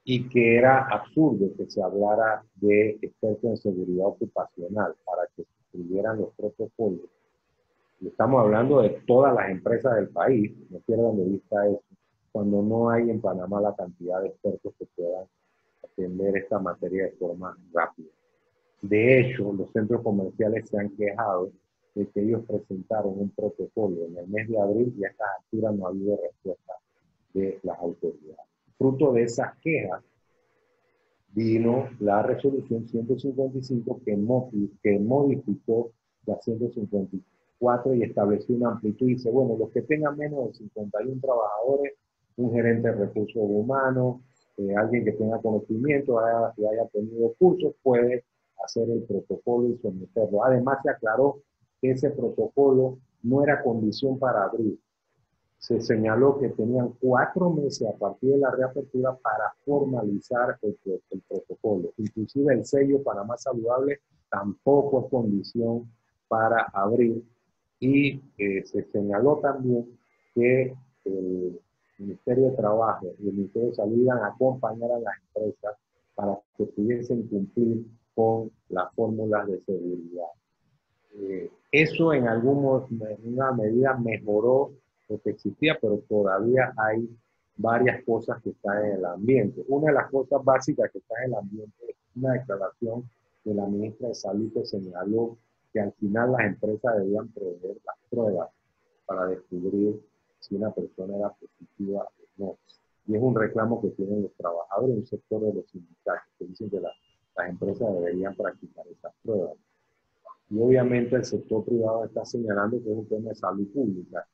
Y que era absurdo que se hablara de expertos en seguridad ocupacional para que se escribieran los protocolos. Y estamos hablando de todas las empresas del país, no pierdan de vista eso, cuando no hay en Panamá la cantidad de expertos que puedan atender esta materia de forma rápida. De hecho, los centros comerciales se han quejado de que ellos presentaron un protocolo en el mes de abril y a estas alturas no ha habido respuesta de las autoridades. Fruto de esas quejas vino la resolución 155 que modificó la 154 y estableció una amplitud. Dice, bueno, los que tengan menos de 51 trabajadores, un gerente de recursos humanos, alguien que tenga conocimiento, que haya tenido cursos, puede hacer el protocolo y someterlo. Además, se aclaró que ese protocolo no era condición para abrir. Se señaló que tenían 4 meses a partir de la reapertura para formalizar el protocolo. Inclusive el sello Panamá Saludable tampoco es condición para abrir. Y se señaló también que el Ministerio de Trabajo y el Ministerio de Salud iban a acompañar a las empresas para que pudiesen cumplir con las fórmulas de seguridad. Eso en una medida mejoró lo que existía, pero todavía hay varias cosas que están en el ambiente. Una de las cosas básicas que está en el ambiente es una declaración de la ministra de Salud que señaló que al final las empresas debían proveer las pruebas para descubrir si una persona era positiva o no. Y es un reclamo que tienen los trabajadores, un sector de los sindicatos, que dicen que las empresas deberían practicar esas pruebas. Y obviamente el sector privado está señalando que es un tema de salud pública,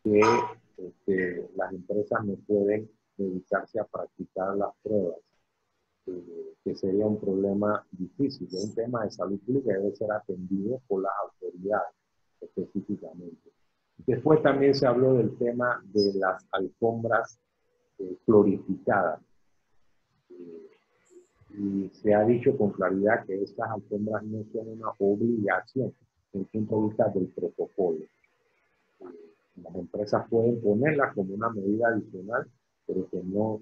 que las empresas no pueden dedicarse a practicar las pruebas, que sería un problema difícil, es un tema de salud pública que debe ser atendido por las autoridades específicamente. Después también se habló del tema de las alfombras clorificadas. Y se ha dicho con claridad que estas alfombras no son una obligación desde el punto de vista del protocolo. Las empresas pueden ponerlas como una medida adicional, pero que no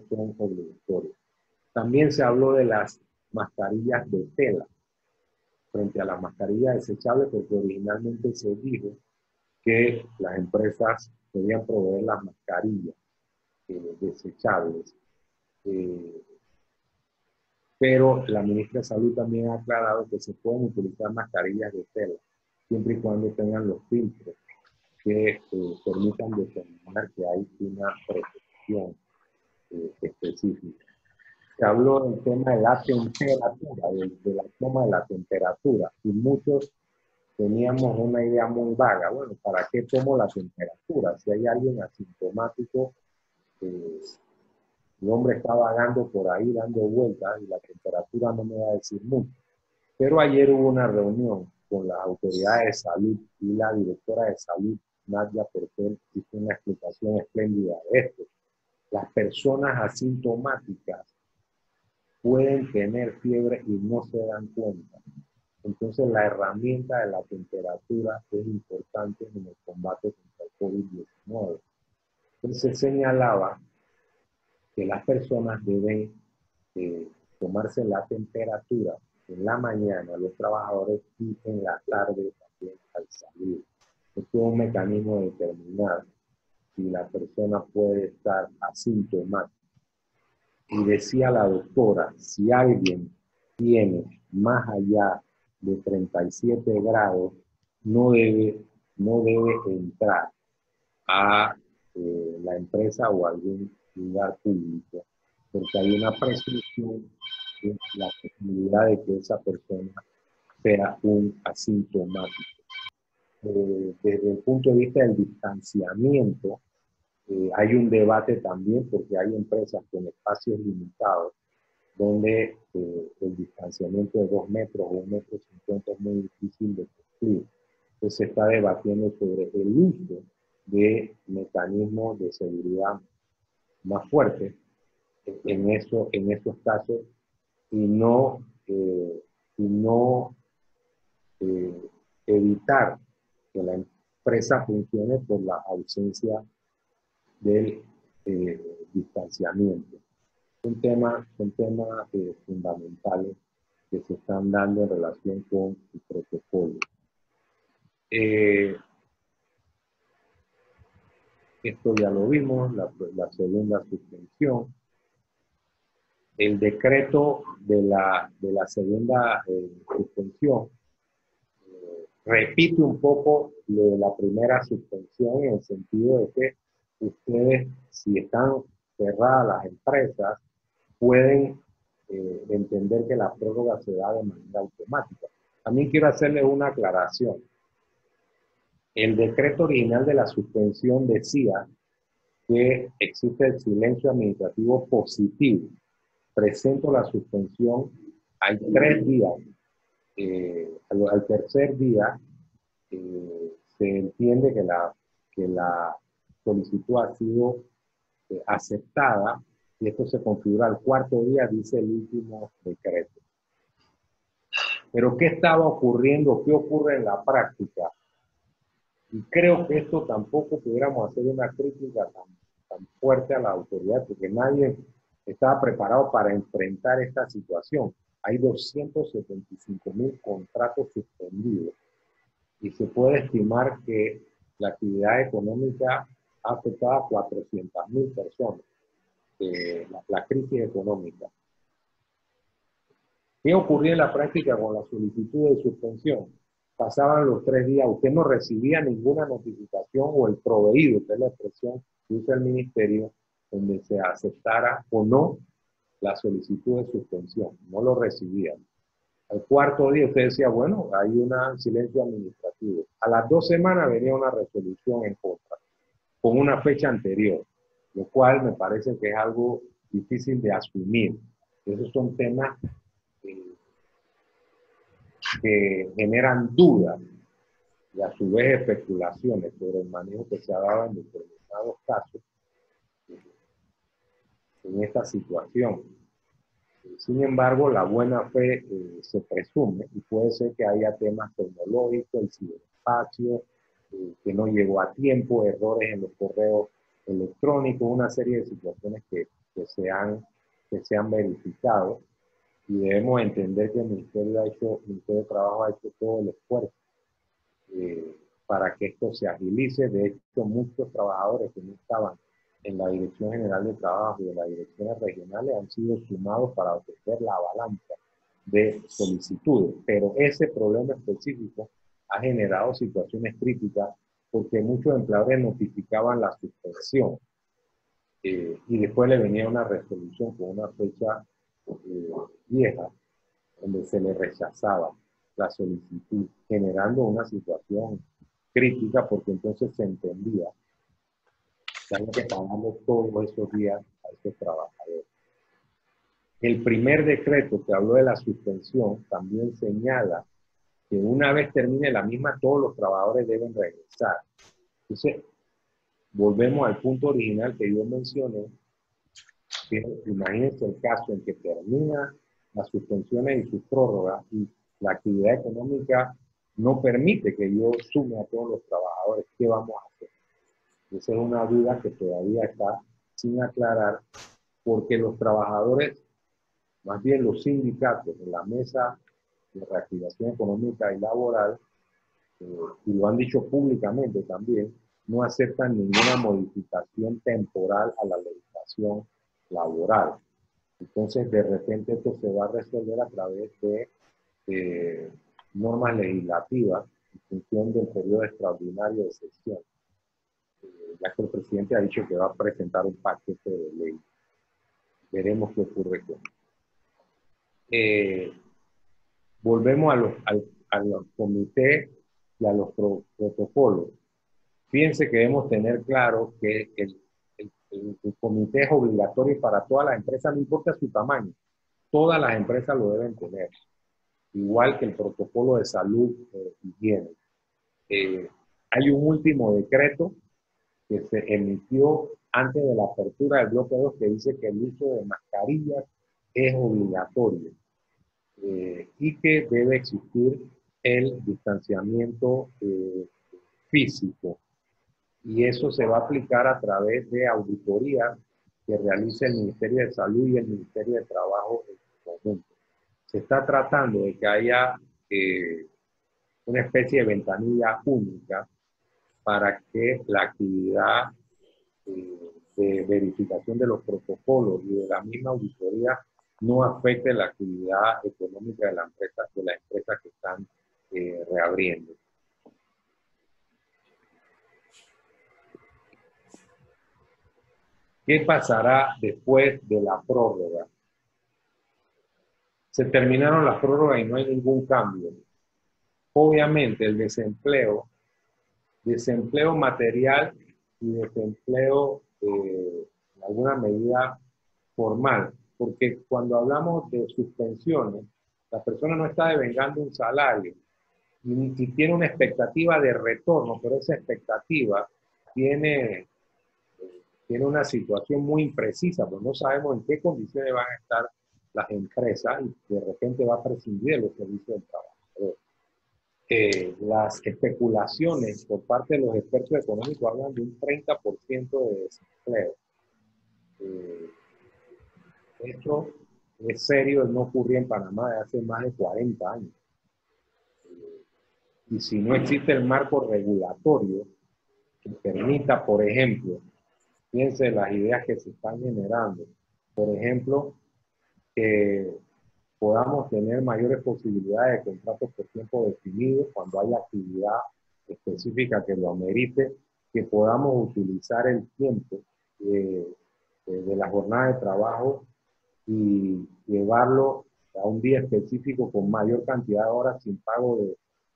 son obligatorias. También se habló de las mascarillas de tela frente a las mascarillas desechables, porque originalmente se dijo que las empresas debían proveer las mascarillas desechables. Pero la ministra de Salud también ha aclarado que se pueden utilizar mascarillas de tela, siempre y cuando tengan los filtros que permitan determinar que hay una protección específica. Se habló del tema de la temperatura, de la toma de la temperatura, y muchos teníamos una idea muy vaga. Bueno, ¿para qué tomo la temperatura? Si hay alguien asintomático, el hombre está vagando por ahí dando vueltas y la temperatura no me va a decir mucho. Pero ayer hubo una reunión con las autoridades de salud y la directora de salud, Nadia Portel, hizo una explicación espléndida de esto. Las personas asintomáticas pueden tener fiebre y no se dan cuenta. Entonces la herramienta de la temperatura es importante en el combate contra el COVID-19. Entonces señalaba que las personas deben tomarse la temperatura en la mañana, los trabajadores, y en la tarde también al salir. Esto es un mecanismo de determinar si la persona puede estar asintomática. Y decía la doctora, si alguien tiene más allá de 37 grados, no debe entrar a la empresa o algún lugar público, porque hay una presunción de la posibilidad de que esa persona sea un asintomático. Desde el punto de vista del distanciamiento, hay un debate también porque hay empresas con espacios limitados donde el distanciamiento de 2 metros o 1,50 metros es muy difícil de cumplir. Entonces se está debatiendo sobre el uso de mecanismos de seguridad más fuertes en esos casos y no evitar que la empresa funcione por la ausencia del distanciamiento. Son temas fundamentales que se están dando en relación con el protocolo. Esto ya lo vimos, la segunda suspensión. El decreto de la segunda suspensión repite un poco lo de la primera suspensión en el sentido de que ustedes, si están cerradas las empresas, pueden entender que la prórroga se da de manera automática. También quiero hacerles una aclaración. El decreto original de la suspensión decía que existe el silencio administrativo positivo. Presento la suspensión, hay 3 días. Al tercer día se entiende que la solicitud ha sido aceptada y esto se configura al 4.º día, dice el último decreto. Pero ¿qué estaba ocurriendo? ¿Qué ocurre en la práctica? Y creo que esto tampoco pudiéramos hacer una crítica tan fuerte a la autoridad, porque nadie estaba preparado para enfrentar esta situación. Hay 275.000 contratos suspendidos y se puede estimar que la actividad económica ha afectado a 400.000 personas. La crisis económica. ¿Qué ocurría en la práctica con la solicitud de suspensión? Pasaban los 3 días, usted no recibía ninguna notificación o el proveído, que es la expresión que usa el ministerio, donde se aceptara o no la solicitud de suspensión. No lo recibían. Al 4.º día usted decía, bueno, hay un silencio administrativo. A las 2 semanas venía una resolución en contra, con una fecha anterior, lo cual me parece que es algo difícil de asumir. Esos son temas que generan dudas y a su vez especulaciones sobre el manejo que se ha dado en determinados casos en esta situación. Sin embargo, la buena fe se presume y puede ser que haya temas tecnológicos, el ciberespacio, que no llegó a tiempo, errores en los correos electrónicos, una serie de situaciones que se han verificado y debemos entender que el Ministerio de Trabajo ha hecho todo el esfuerzo para que esto se agilice. De hecho, muchos trabajadores que no estaban en la Dirección General de Trabajo y en las direcciones regionales han sido sumados para atender la avalancha de solicitudes, pero ese problema específico ha generado situaciones críticas porque muchos empleadores notificaban la suspensión y después le venía una resolución con una fecha vieja donde se le rechazaba. la solicitud, generando una situación crítica porque entonces se entendía que había que pagarle todos esos días a esos trabajadores. El primer decreto que habló de la suspensión también señala que una vez termine la misma, todos los trabajadores deben regresar. Entonces, volvemos al punto original que yo mencioné, que imagínense el caso en que termina las suspensiones y sus prórrogas y la actividad económica no permite que yo sume a todos los trabajadores. ¿Qué vamos a hacer? Esa es una duda que todavía está sin aclarar, porque los trabajadores, más bien los sindicatos en la mesa de reactivación económica y laboral, y lo han dicho públicamente también, no aceptan ninguna modificación temporal a la legislación laboral. Entonces, de repente esto se va a resolver a través de normas legislativas en función del periodo extraordinario de sesión. Ya que el presidente ha dicho que va a presentar un paquete de ley. Veremos qué ocurre con eso. Volvemos a los comités y a los protocolos. Fíjense que debemos tener claro que el comité es obligatorio para todas las empresas, no importa su tamaño. Todas las empresas lo deben tener. Igual que el protocolo de salud e higiene. Hay un último decreto que se emitió antes de la apertura del bloque 2 que dice que el uso de mascarillas es obligatorio y que debe existir el distanciamiento físico. Y eso se va a aplicar a través de auditorías que realice el Ministerio de Salud y el Ministerio de Trabajo en conjunto. Se está tratando de que haya una especie de ventanilla única para que la actividad de verificación de los protocolos y de la misma auditoría no afecte la actividad económica de las empresas que están reabriendo. ¿Qué pasará después de la prórroga? Se terminaron las prórrogas y no hay ningún cambio. Obviamente el desempleo material y desempleo en alguna medida formal, porque cuando hablamos de suspensiones, la persona no está devengando un salario y tiene una expectativa de retorno, pero esa expectativa tiene una situación muy imprecisa, pues no sabemos en qué condiciones van a estar las empresas y de repente va a prescindir de los servicios del trabajador. Las especulaciones por parte de los expertos económicos hablan de un 30% de desempleo. Esto es serio, no ocurrió en Panamá desde hace más de 40 años. Y si no existe el marco regulatorio que permita, por ejemplo, fíjense las ideas que se están generando, por ejemplo, que podamos tener mayores posibilidades de contratos por tiempo definido cuando haya actividad específica que lo amerite, que podamos utilizar el tiempo de la jornada de trabajo y llevarlo a un día específico con mayor cantidad de horas sin pago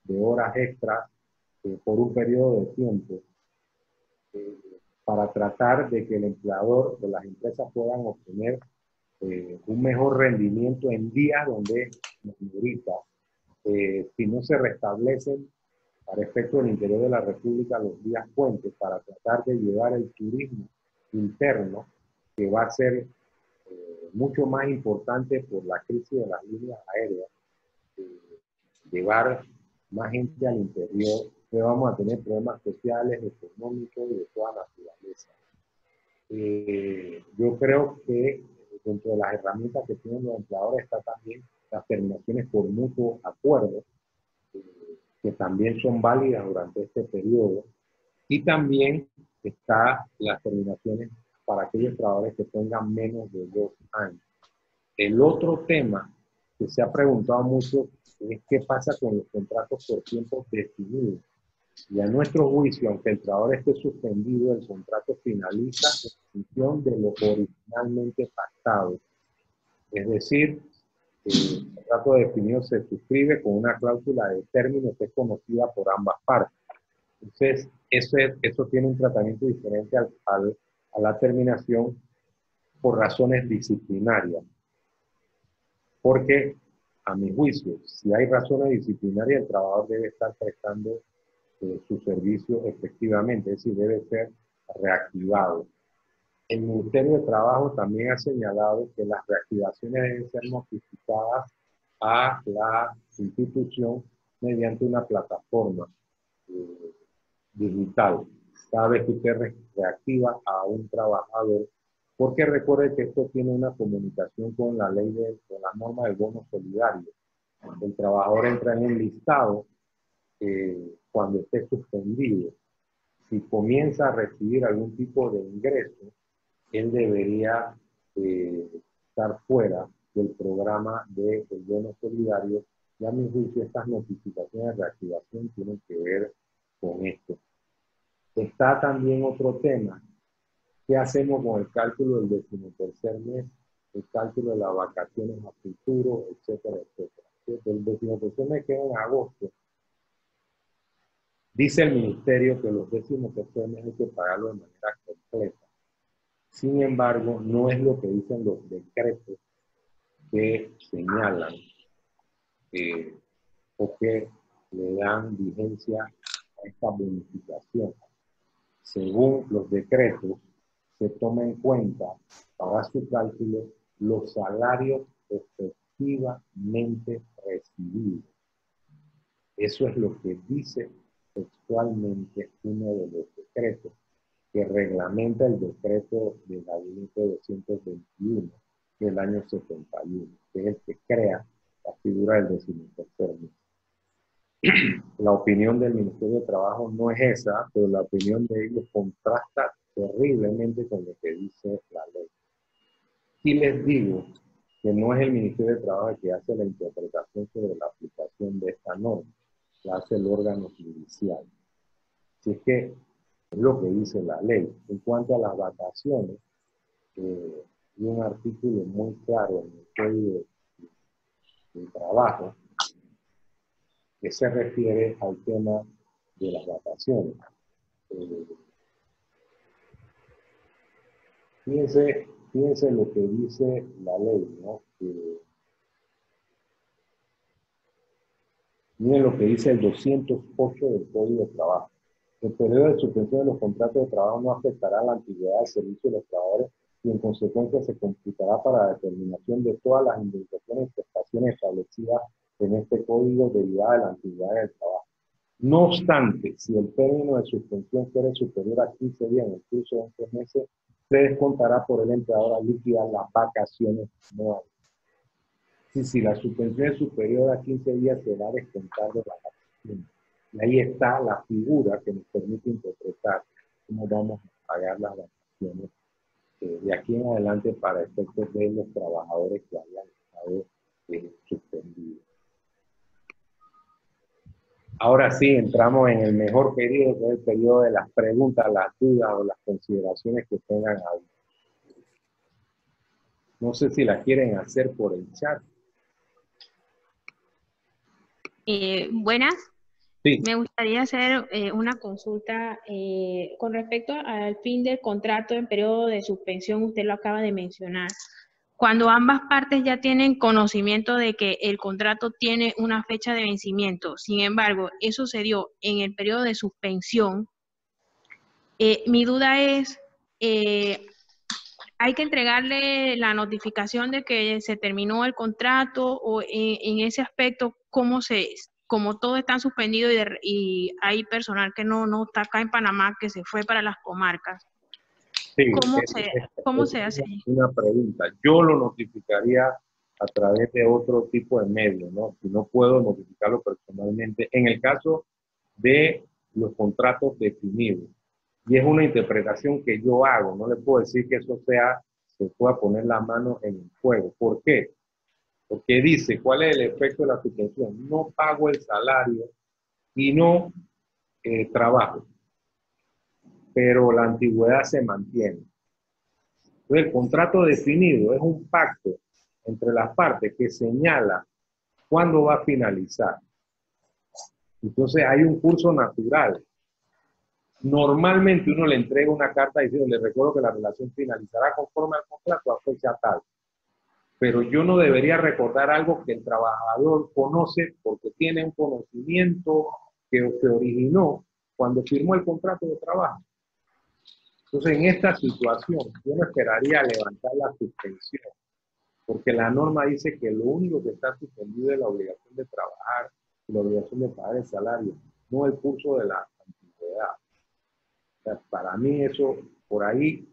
de horas extras por un periodo de tiempo, para tratar de que el empleador de las empresas puedan obtener un mejor rendimiento en días donde ahorita, si no se restablecen para efecto del interior de la República los días puentes para tratar de llevar el turismo interno, que va a ser mucho más importante por la crisis de las líneas aéreas, llevar más gente al interior, que vamos a tener problemas sociales, económicos y de toda naturaleza. Yo creo que dentro de las herramientas que tienen los empleadores está también las terminaciones por mutuo acuerdo, que también son válidas durante este periodo, y también está las terminaciones para aquellos trabajadores que tengan menos de 2 años. El otro tema que se ha preguntado mucho es qué pasa con los contratos por tiempo definido. Y a nuestro juicio, aunque el trabajador esté suspendido, el contrato finaliza en función de lo originalmente pactado. Es decir, el contrato definido se suscribe con una cláusula de término que es conocida por ambas partes. Entonces, eso tiene un tratamiento diferente a la terminación por razones disciplinarias. Porque, a mi juicio, si hay razones disciplinarias, el trabajador debe estar prestando su servicio efectivamente, es decir, debe ser reactivado. El Ministerio de Trabajo también ha señalado que las reactivaciones deben ser notificadas a la institución mediante una plataforma digital. Cada vez que usted reactiva a un trabajador, porque recuerde que esto tiene una comunicación con la ley con la norma del bono solidario. El trabajador entra en un listado cuando esté suspendido. Si comienza a recibir algún tipo de ingreso, él debería estar fuera del programa del bono solidario. Y a mi juicio, estas notificaciones de reactivación tienen que ver con esto. Está también otro tema. ¿Qué hacemos con el cálculo del 13º mes, el cálculo de las vacaciones a futuro, etcétera, etcétera? El 13º mes queda en agosto. Dice el ministerio que los 13º meses hay que pagarlo de manera completa. Sin embargo, no es lo que dicen los decretos que señalan o que le dan vigencia a esta bonificación. Según los decretos, se toma en cuenta para su cálculo los salarios efectivamente recibidos. Eso es lo que dice textualmente uno de los decretos que reglamenta el decreto del gabinete 221 del año 71, que es el que crea la figura del 13º mes. La opinión del Ministerio de Trabajo no es esa, pero la opinión de ellos contrasta terriblemente con lo que dice la ley. Y les digo que no es el Ministerio de Trabajo el que hace la interpretación sobre la aplicación de esta norma, la hace el órgano judicial. Así es que es lo que dice la ley. En cuanto a las vacaciones, hay un artículo muy claro en el Código de Trabajo que se refiere al tema de las vacaciones. Fíjense lo que dice la ley, ¿no? Miren lo que dice el 208 del Código de Trabajo. El periodo de suspensión de los contratos de trabajo no afectará la antigüedad del servicio de los trabajadores y en consecuencia se computará para la determinación de todas las indemnizaciones y prestaciones establecidas en este código derivadas de la antigüedad del trabajo. No obstante, si el término de suspensión fuera superior a 15 días en el curso de 11 meses, se descontará por el empleador a liquidar las vacaciones anuales. Si la suspensión es superior a 15 días, se va a descontar de las vacaciones. Y ahí está la figura que nos permite interpretar cómo vamos a pagar las vacaciones de aquí en adelante para efectos de los trabajadores que hayan estado suspendidos. Ahora sí, entramos en el mejor periodo, que es el periodo de las preguntas, las dudas o las consideraciones que tengan ahí. No sé si las quieren hacer por el chat. Buenas. Sí. Me gustaría hacer una consulta con respecto al fin del contrato en periodo de suspensión. Usted lo acaba de mencionar. Cuando ambas partes ya tienen conocimiento de que el contrato tiene una fecha de vencimiento, sin embargo, eso se dio en el periodo de suspensión, mi duda es, ¿hay que entregarle la notificación de que se terminó el contrato o en ese aspecto, como todo está suspendido y hay personal que no está acá en Panamá, que se fue para las comarcas? Sí, ¿Cómo se hace? Una pregunta. Yo lo notificaría a través de otro tipo de medio, ¿no? Si no puedo notificarlo personalmente. En el caso de los contratos definidos, y es una interpretación que yo hago, no le puedo decir que eso se pueda poner la mano en el fuego. ¿Por qué? Porque dice, ¿cuál es el efecto de la suspensión? No pago el salario y no trabajo, pero la antigüedad se mantiene. Entonces, el contrato definido es un pacto entre las partes que señala cuándo va a finalizar. Entonces hay un curso natural. Normalmente uno le entrega una carta diciendo, le recuerdo que la relación finalizará conforme al contrato a fecha tal. Pero yo no debería recordar algo que el trabajador conoce porque tiene un conocimiento que se originó cuando firmó el contrato de trabajo. Entonces, en esta situación, yo no esperaría levantar la suspensión, porque la norma dice que lo único que está suspendido es la obligación de trabajar y la obligación de pagar el salario, no el curso de la antigüedad. O sea, para mí eso, por ahí,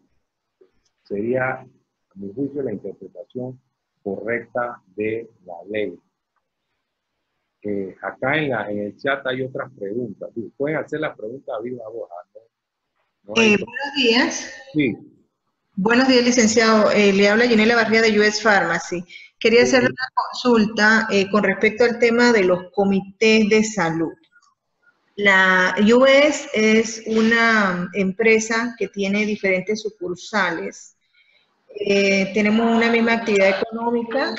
sería, a mi juicio, la interpretación correcta de la ley. Acá en el chat hay otras preguntas. Pueden hacer las preguntas a viva voz. Buenos días. Sí. Buenos días, licenciado. Le habla Ginela Barría de US Pharmacy. Quería hacerle una consulta con respecto al tema de los comités de salud. La US es una empresa que tiene diferentes sucursales. Tenemos una misma actividad económica.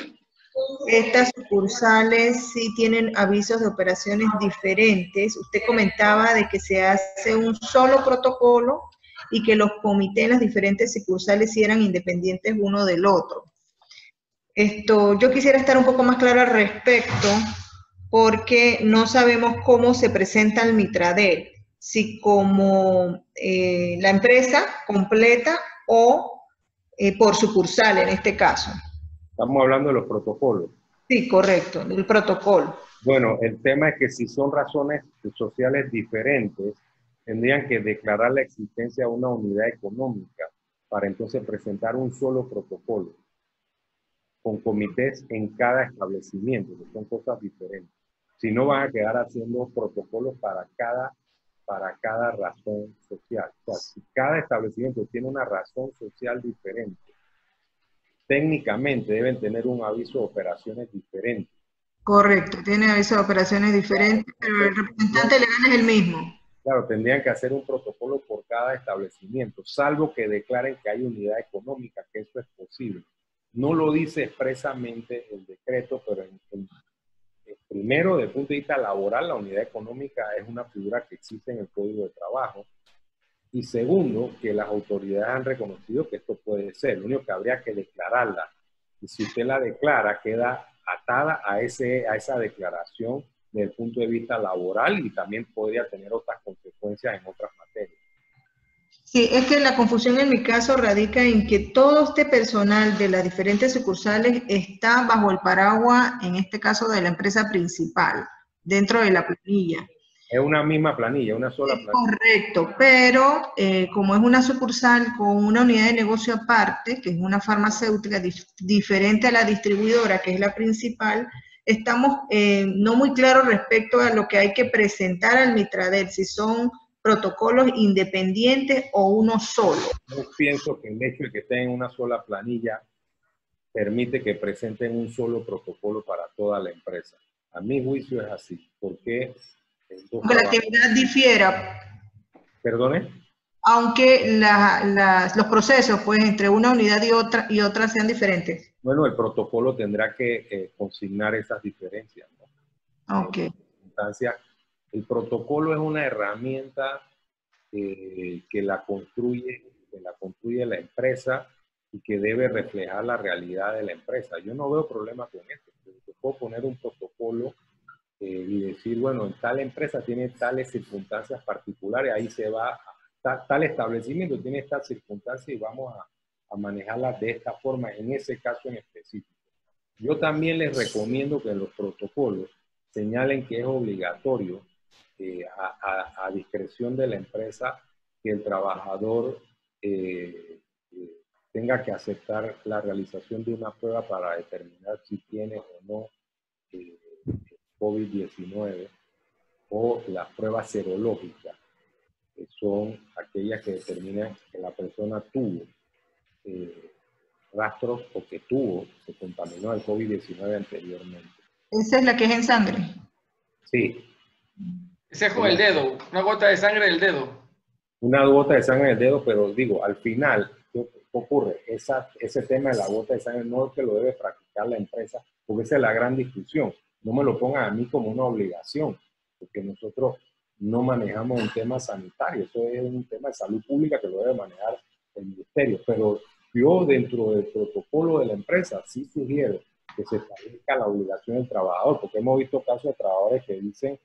Estas sucursales sí tienen avisos de operaciones diferentes. Usted comentaba de que se hace un solo protocolo y que los comités en las diferentes sucursales sí eran independientes uno del otro. Yo quisiera estar un poco más clara al respecto porque no sabemos cómo se presenta el Mitradel, si como la empresa completa o por sucursal en este caso. Estamos hablando de los protocolos. Sí, correcto, del protocolo. Bueno, el tema es que si son razones sociales diferentes, tendrían que declarar la existencia de una unidad económica para entonces presentar un solo protocolo con comités en cada establecimiento, que son cosas diferentes. Si no, van a quedar haciendo protocolos para cada razón social. O sea, si cada establecimiento tiene una razón social diferente, técnicamente deben tener un aviso de operaciones diferentes. Correcto, tiene aviso de operaciones diferentes, pero el representante legal es el mismo. Claro, tendrían que hacer un protocolo por cada establecimiento, salvo que declaren que hay unidad económica, que eso es posible. No lo dice expresamente el decreto, pero primero, desde el punto de vista laboral, la unidad económica es una figura que existe en el Código de Trabajo. Y segundo, que las autoridades han reconocido que esto puede ser. Lo único que habría que declararla. Y si usted la declara, queda atada a esa declaración desde el punto de vista laboral y también podría tener otras consecuencias en otras materias. Sí, es que la confusión en mi caso radica en que todo este personal de las diferentes sucursales está bajo el paraguas, en este caso de la empresa principal, dentro de la planilla. Es una misma planilla, una sola planilla. Correcto, pero como es una sucursal con una unidad de negocio aparte, que es una farmacéutica diferente a la distribuidora, que es la principal, estamos no muy claros respecto a lo que hay que presentar al Mitradel, si son protocolos independientes o uno solo. Yo pienso que el hecho de que estén en una sola planilla permite que presenten un solo protocolo para toda la empresa. A mi juicio es así, porque aunque la actividad difiera. ¿Perdone? Aunque los procesos, pues, entre una unidad y otra sean diferentes. Bueno, el protocolo tendrá que consignar esas diferencias, ¿no? Ok. El protocolo es una herramienta que la construye la empresa y que debe reflejar la realidad de la empresa. Yo no veo problema con esto. Yo puedo poner un protocolo y decir, bueno, en tal empresa tiene tales circunstancias particulares, ahí se va, tal establecimiento tiene estas circunstancias y vamos a manejarlas de esta forma, en ese caso en específico. Yo también les recomiendo que en los protocolos señalen que es obligatorio a discreción de la empresa que el trabajador tenga que aceptar la realización de una prueba para determinar si tiene o no COVID-19 o las pruebas serológicas, que son aquellas que determinan que la persona tuvo rastros o que se contaminó del COVID-19 anteriormente. ¿Esa es la que es en sangre? Sí. Ese es con el dedo, una gota de sangre del dedo. Una gota de sangre del dedo, pero digo, al final, ¿qué ocurre? Ese tema de la gota de sangre no es que lo debe practicar la empresa, porque esa es la gran discusión. No me lo pongan a mí como una obligación, porque nosotros no manejamos un tema sanitario, eso es un tema de salud pública que lo debe manejar el ministerio. Pero yo, dentro del protocolo de la empresa, sí sugiero que se establezca la obligación del trabajador, porque hemos visto casos de trabajadores que dicen: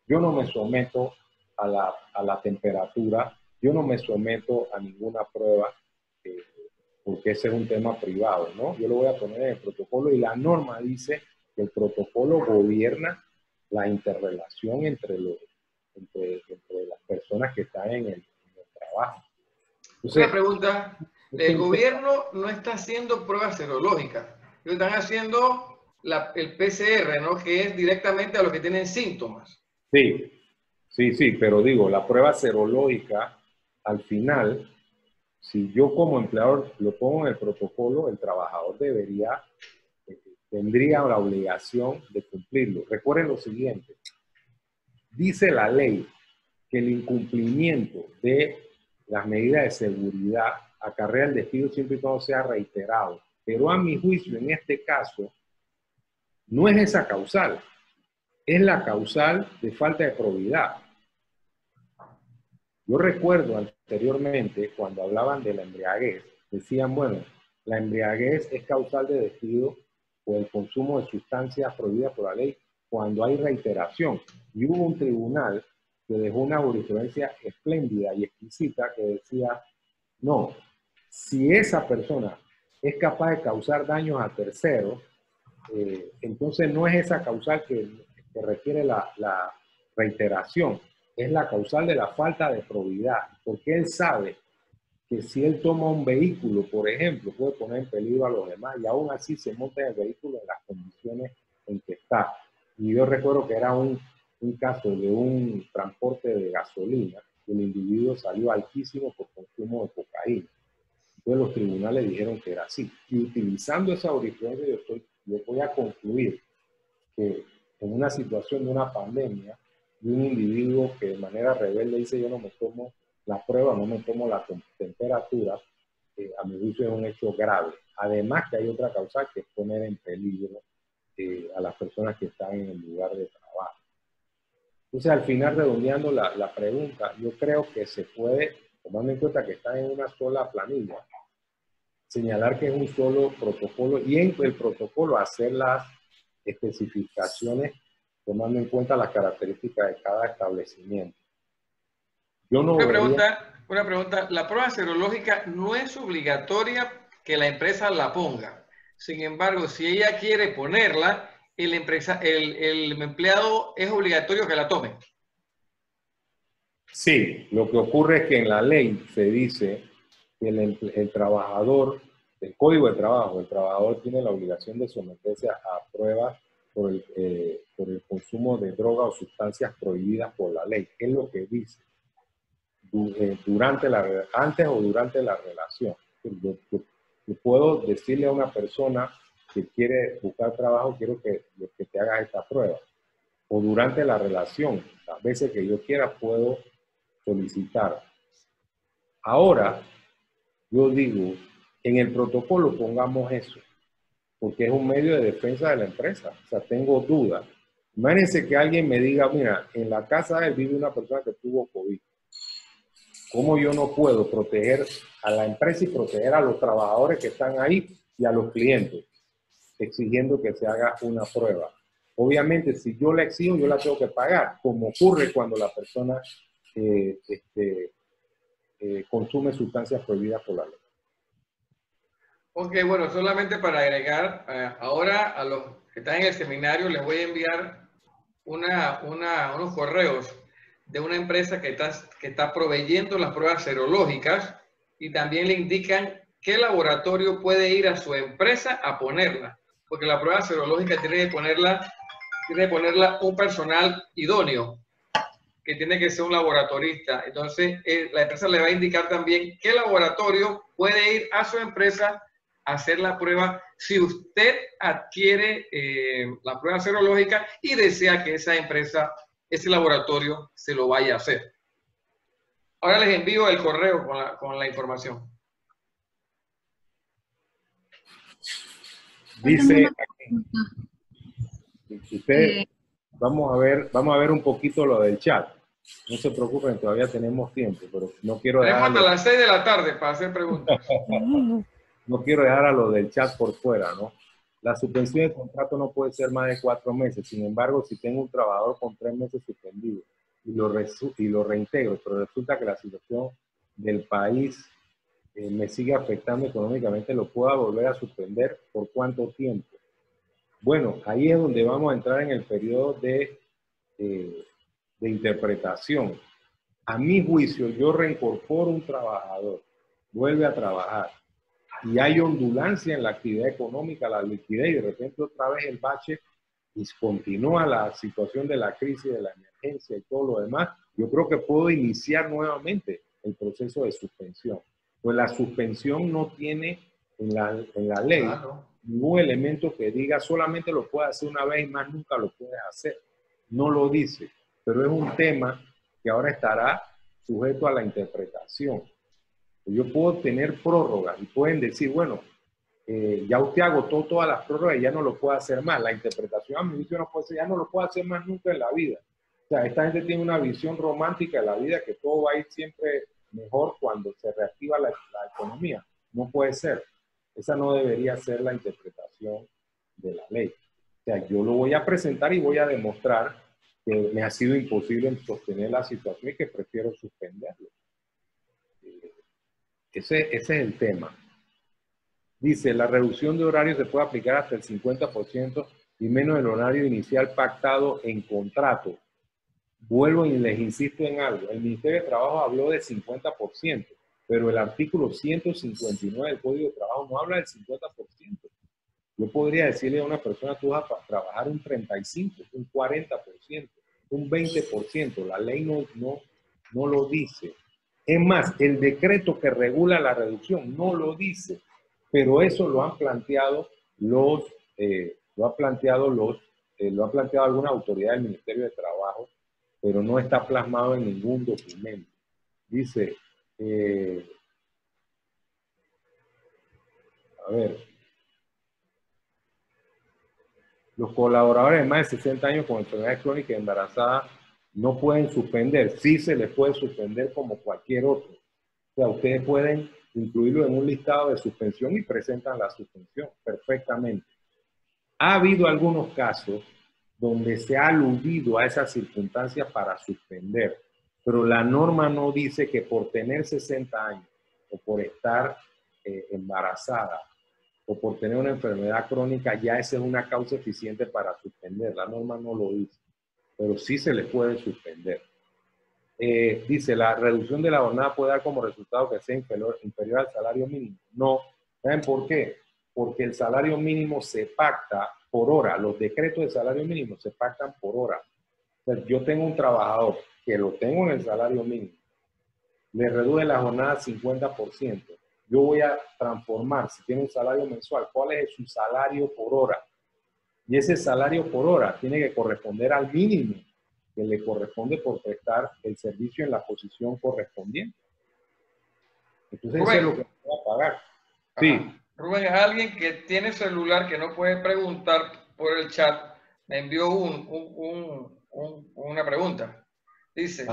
yo no me someto a la temperatura, yo no me someto a ninguna prueba, porque ese es un tema privado, ¿no? Yo lo voy a poner en el protocolo, y la norma dice que el protocolo gobierna la interrelación entre las personas que están en el trabajo. Entonces, una pregunta, el gobierno no está haciendo pruebas serológicas, están haciendo el PCR, ¿no? Que es directamente a los que tienen síntomas. Sí, pero digo, la prueba serológica, al final, si yo como empleador lo pongo en el protocolo, el trabajador tendría la obligación de cumplirlo. Recuerden lo siguiente: dice la ley que el incumplimiento de las medidas de seguridad acarrea el despido siempre y cuando sea reiterado. Pero a mi juicio, en este caso, no es esa causal, es la causal de falta de probidad. Yo recuerdo anteriormente, cuando hablaban de la embriaguez, decían, bueno, la embriaguez es causal de despido o el consumo de sustancias prohibidas por la ley cuando hay reiteración. Y hubo un tribunal que dejó una jurisprudencia espléndida y exquisita que decía, no, si esa persona es capaz de causar daños a terceros, entonces no es esa causal que requiere la reiteración, es la causal de la falta de probidad, porque él sabe que si él toma un vehículo, por ejemplo, puede poner en peligro a los demás, y aún así se monta en el vehículo en las condiciones en que está. Y yo recuerdo que era un caso de un transporte de gasolina, el individuo salió altísimo por consumo de cocaína. Entonces los tribunales dijeron que era así. Y utilizando esa jurisprudencia, yo voy a concluir que en una situación de una pandemia, de un individuo que de manera rebelde dice yo no me tomo la prueba, no me tomo la temperatura, a mi juicio es un hecho grave. Además que hay otra causa que es poner en peligro a las personas que están en el lugar de trabajo. Entonces, al final, redondeando la pregunta, yo creo que se puede, tomando en cuenta que está en una sola planilla, señalar que es un solo protocolo y en el protocolo hacer las especificaciones tomando en cuenta las características de cada establecimiento. Yo no una pregunta, la prueba serológica no es obligatoria que la empresa la ponga. Sin embargo, si ella quiere ponerla, el empleado es obligatorio que la tome. Sí, lo que ocurre es que en la ley se dice que el trabajador, el Código de Trabajo, el trabajador tiene la obligación de someterse a pruebas por el consumo de drogas o sustancias prohibidas por la ley. Es lo que dice. Antes o durante la relación. Yo puedo decirle a una persona que quiere buscar trabajo, quiero que te hagas esta prueba. O durante la relación, las veces que yo quiera puedo solicitar. Ahora, yo digo, en el protocolo pongamos eso, porque es un medio de defensa de la empresa. O sea, tengo dudas. Imagínense que alguien me diga, mira, en la casa de él vive una persona que tuvo COVID. ¿Cómo yo no puedo proteger a la empresa y proteger a los trabajadores que están ahí y a los clientes, exigiendo que se haga una prueba? Obviamente, si yo la exijo, yo la tengo que pagar, como ocurre cuando la persona consume sustancias prohibidas por la ley. Ok, bueno, solamente para agregar, ahora a los que están en el seminario les voy a enviar unos correos de una empresa que está proveyendo las pruebas serológicas y también le indican qué laboratorio puede ir a su empresa a ponerla, porque la prueba serológica tiene que ponerla un personal idóneo, que tiene que ser un laboratorista. Entonces, la empresa le va a indicar también qué laboratorio puede ir a su empresa a hacer la prueba si usted adquiere la prueba serológica y desea que esa empresa, ese laboratorio, se lo vaya a hacer. Ahora les envío el correo con la información. Dice aquí, usted, vamos a ver un poquito lo del chat. No se preocupen, todavía tenemos tiempo, pero no quiero Tenemos dejar hasta las 6 de la tarde para hacer preguntas. no quiero dejar a lo del chat por fuera, ¿no? La suspensión de contrato no puede ser más de 4 meses. Sin embargo, si tengo un trabajador con 3 meses suspendido y lo reintegro, pero resulta que la situación del país me sigue afectando económicamente, ¿lo pueda volver a suspender? ¿Por cuánto tiempo? Bueno, ahí es donde vamos a entrar en el periodo de interpretación. A mi juicio, yo reincorporo un trabajador, vuelve a trabajar, y hay ondulancia en la actividad económica, la liquidez, y de repente otra vez el bache, y continúa la situación de la crisis, de la emergencia y todo lo demás, yo creo que puedo iniciar nuevamente el proceso de suspensión. Pues la suspensión no tiene en la ley ningún elemento que diga solamente lo puedes hacer una vez y más nunca lo puedes hacer. No lo dice, pero es un tema que ahora estará sujeto a la interpretación. Yo puedo tener prórrogas y pueden decir, bueno, ya usted agotó todas las prórrogas y ya no lo puede hacer más. La interpretación a mi juicio no puede ser, ya no lo puede hacer más nunca en la vida. O sea, esta gente tiene una visión romántica de la vida, que todo va a ir siempre mejor cuando se reactiva la economía. No puede ser. Esa no debería ser la interpretación de la ley. O sea, yo lo voy a presentar y voy a demostrar que me ha sido imposible sostener la situación y que prefiero suspenderlo. Ese es el tema. Dice, la reducción de horario se puede aplicar hasta el 50% y menos del horario inicial pactado en contrato. Vuelvo y les insisto en algo. El Ministerio de Trabajo habló de 50%, pero el artículo 159 del Código de Trabajo no habla del 50%. Yo podría decirle a una persona, tú vas a trabajar un 35%, un 40%, un 20%. La ley no lo dice. Es más, el decreto que regula la reducción no lo dice, pero eso lo han planteado alguna autoridad del Ministerio de Trabajo, pero no está plasmado en ningún documento. Dice, a ver, los colaboradores de más de 60 años con enfermedades crónicas y embarazadas no pueden suspender. Sí se les puede suspender como cualquier otro. O sea, ustedes pueden incluirlo en un listado de suspensión y presentan la suspensión perfectamente. Ha habido algunos casos donde se ha aludido a esas circunstancias para suspender, pero la norma no dice que por tener 60 años o por estar embarazada o por tener una enfermedad crónica ya esa es una causa eficiente para suspender. La norma no lo dice, pero sí se les puede suspender. Dice, la reducción de la jornada puede dar como resultado que sea inferior al salario mínimo. No. ¿Saben por qué? Porque el salario mínimo se pacta por hora. Los decretos de salario mínimo se pactan por hora. O sea, yo tengo un trabajador que lo tengo en el salario mínimo, le reduce la jornada 50%. Yo voy a transformar, si tiene un salario mensual, ¿cuál es su salario por hora? Y ese salario por hora tiene que corresponder al mínimo que le corresponde por prestar el servicio en la posición correspondiente. Entonces, Rubén, eso es lo que va a pagar. Sí. Rubén, es alguien que tiene celular, que no puede preguntar por el chat. Me envió una pregunta. Dice,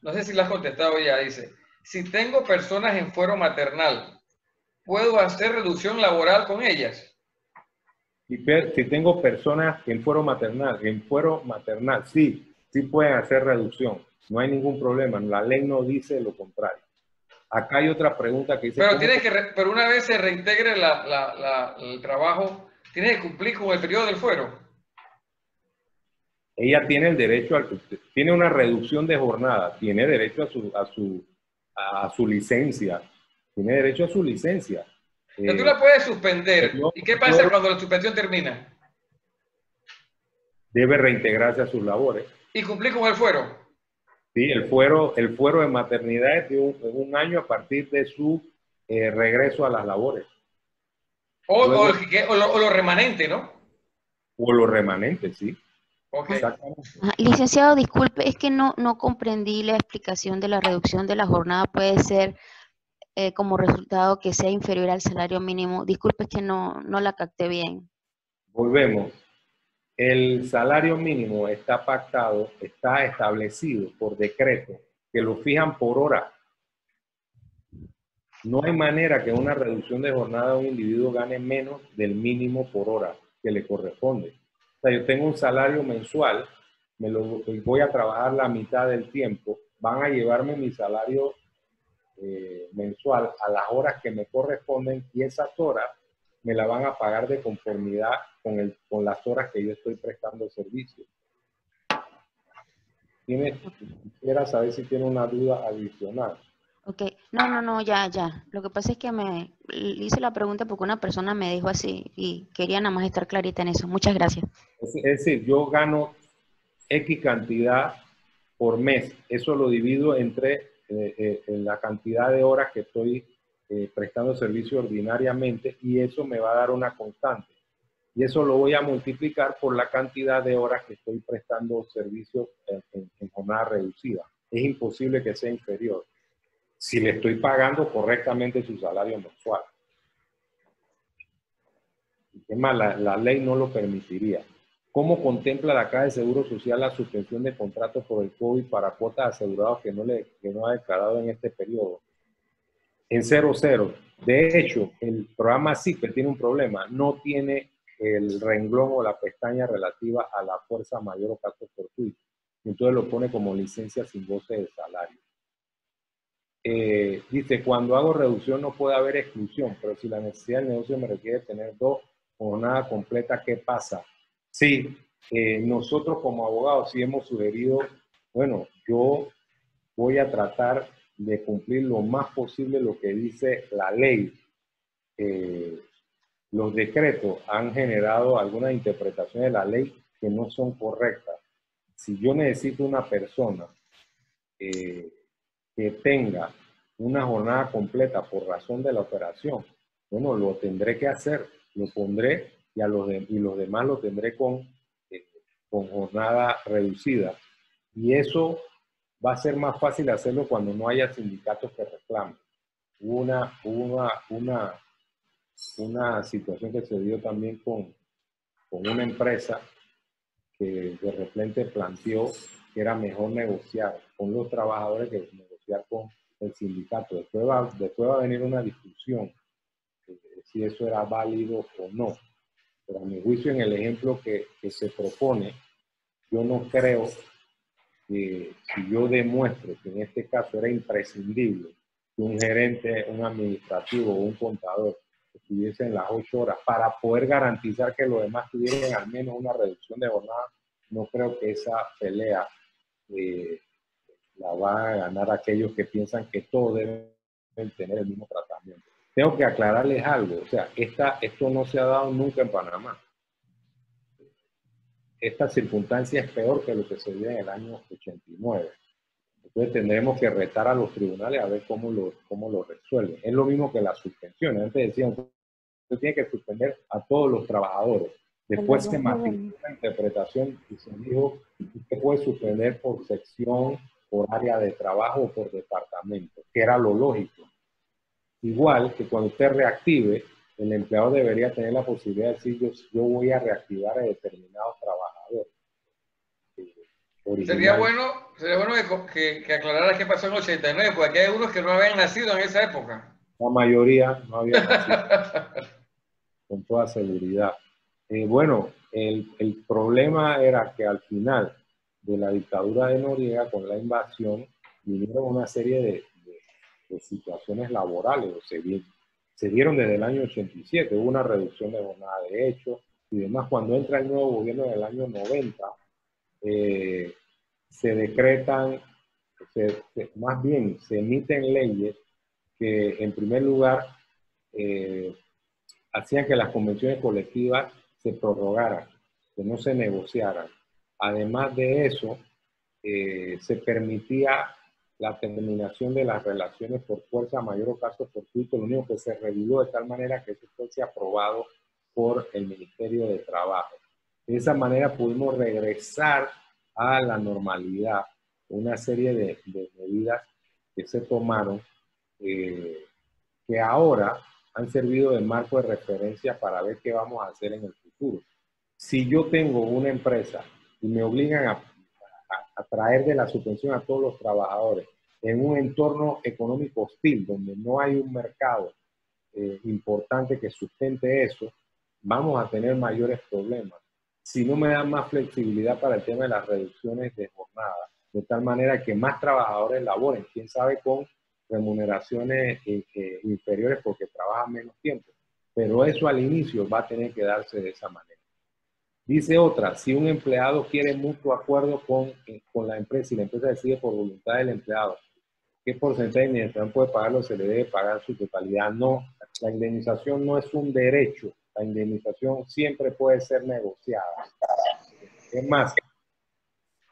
no sé si la has contestado ya, dice, si tengo personas en fuero maternal, ¿puedo hacer reducción laboral con ellas? Si tengo personas en fuero maternal, sí pueden hacer reducción. No hay ningún problema. La ley no dice lo contrario. Acá hay otra pregunta que dice... Pero una vez se reintegre el trabajo, ¿tiene que cumplir con el periodo del fuero? Ella tiene el derecho, tiene una reducción de jornada, tiene derecho a su licencia. Tiene derecho a su licencia. Pero tú la puedes suspender. ¿Y qué pasa cuando la suspensión termina? Debe reintegrarse a sus labores. ¿Y cumplir con el fuero? Sí, el fuero de maternidad es de un año a partir de su regreso a las labores. O lo remanente, ¿no? O lo remanente, sí. Okay. Exactamente. Licenciado, disculpe, es que no comprendí la explicación de la reducción de la jornada. Puede ser como resultado que sea inferior al salario mínimo. Disculpe, es que no la capté bien. volvemos. El salario mínimo está pactado, está establecido por decreto, que lo fijan por hora. No hay manera que una reducción de jornada de un individuo gane menos del mínimo por hora que le corresponde. O sea, yo tengo un salario mensual, voy a trabajar la mitad del tiempo, van a llevarme mi salario mensual a las horas que me corresponden y esas horas me la van a pagar de conformidad con las horas que yo estoy prestando servicio. Quisiera saber si tiene una duda adicional. Ok, no, ya. Lo que pasa es que me hice la pregunta porque una persona me dijo así y quería nada más estar clarita en eso. Muchas gracias. Es decir, yo gano X cantidad por mes. Eso lo divido entre la cantidad de horas que estoy prestando servicio ordinariamente y eso me va a dar una constante. Y eso lo voy a multiplicar por la cantidad de horas que estoy prestando servicio en jornada reducida. Es imposible que sea inferior si le estoy pagando correctamente su salario mensual. Es más, la ley no lo permitiría. ¿Cómo contempla la Caja de Seguro Social la suspensión de contratos por el COVID para cuotas asegurados que no ha declarado en este periodo? En 0-0. De hecho, el programa CIPE tiene un problema. No tiene el renglón o la pestaña relativa a la fuerza mayor o caso fortuito. Entonces lo pone como licencia sin goce de salario. Dice, cuando hago reducción no puede haber exclusión, pero si la necesidad del negocio me requiere tener 2 jornadas completas, ¿qué pasa? Sí, nosotros como abogados sí hemos sugerido, bueno, yo voy a tratar de cumplir lo más posible lo que dice la ley. Los decretos han generado algunas interpretaciones de la ley que no son correctas. Si yo necesito una persona que tenga una jornada completa por razón de la operación, bueno, lo tendré que hacer, lo pondré y los demás lo tendré con jornada reducida. Y eso va a ser más fácil hacerlo cuando no haya sindicatos que reclamen. Hubo una situación que se dio también con una empresa que de repente planteó que era mejor negociar con los trabajadores que negociar con el sindicato. Después va a venir una discusión si eso era válido o no. Pero a mi juicio, en el ejemplo que se propone, yo no creo que si yo demuestro que en este caso era imprescindible que un gerente, un administrativo o un contador estuviesen las 8 horas para poder garantizar que los demás tuvieran al menos una reducción de jornada, no creo que esa pelea la van a ganar aquellos que piensan que todos deben tener el mismo tratamiento. Tengo que aclararles algo, o sea, esto no se ha dado nunca en Panamá. Esta circunstancia es peor que lo que se dio en el año 89. Entonces tendremos que retar a los tribunales a ver cómo lo resuelven. Es lo mismo que las suspensiones. Antes decían, usted tiene que suspender a todos los trabajadores. Después se matificó la interpretación y se dijo que usted puede suspender por sección, por área de trabajo o por departamento, que era lo lógico. Igual que cuando usted reactive, el empleador debería tener la posibilidad de decir, yo voy a reactivar a determinados trabajadores. Sería bueno que aclarara qué pasó en el 89, porque aquí hay unos que no habían nacido en esa época. La mayoría no había nacido, con toda seguridad. Bueno, el problema era que al final de la dictadura de Noriega, con la invasión, vinieron una serie de situaciones laborales, se dieron desde el año 87, hubo una reducción de jornada de hecho y demás. Cuando entra el nuevo gobierno en el año 90, se decretan, más bien se emiten leyes que en primer lugar hacían que las convenciones colectivas se prorrogaran, que no se negociaran. Además de eso, se permitía la terminación de las relaciones por fuerza mayor o caso fortuito, lo único que se revisó de tal manera que eso fuese aprobado por el Ministerio de Trabajo. De esa manera pudimos regresar a la normalidad, una serie de medidas que se tomaron que ahora han servido de marco de referencia para ver qué vamos a hacer en el futuro. Si yo tengo una empresa y me obligan a traer de la subvención a todos los trabajadores en un entorno económico hostil, donde no hay un mercado importante que sustente eso, vamos a tener mayores problemas. Si no me dan más flexibilidad para el tema de las reducciones de jornada, de tal manera que más trabajadores laboren, quién sabe con remuneraciones inferiores porque trabajan menos tiempo, pero eso al inicio va a tener que darse de esa manera. Dice otra, si un empleado quiere mutuo acuerdo con la empresa y la empresa decide por voluntad del empleado qué porcentaje de indemnización puede pagarlo, se le debe pagar su totalidad. No, la indemnización no es un derecho, la indemnización siempre puede ser negociada. Es más,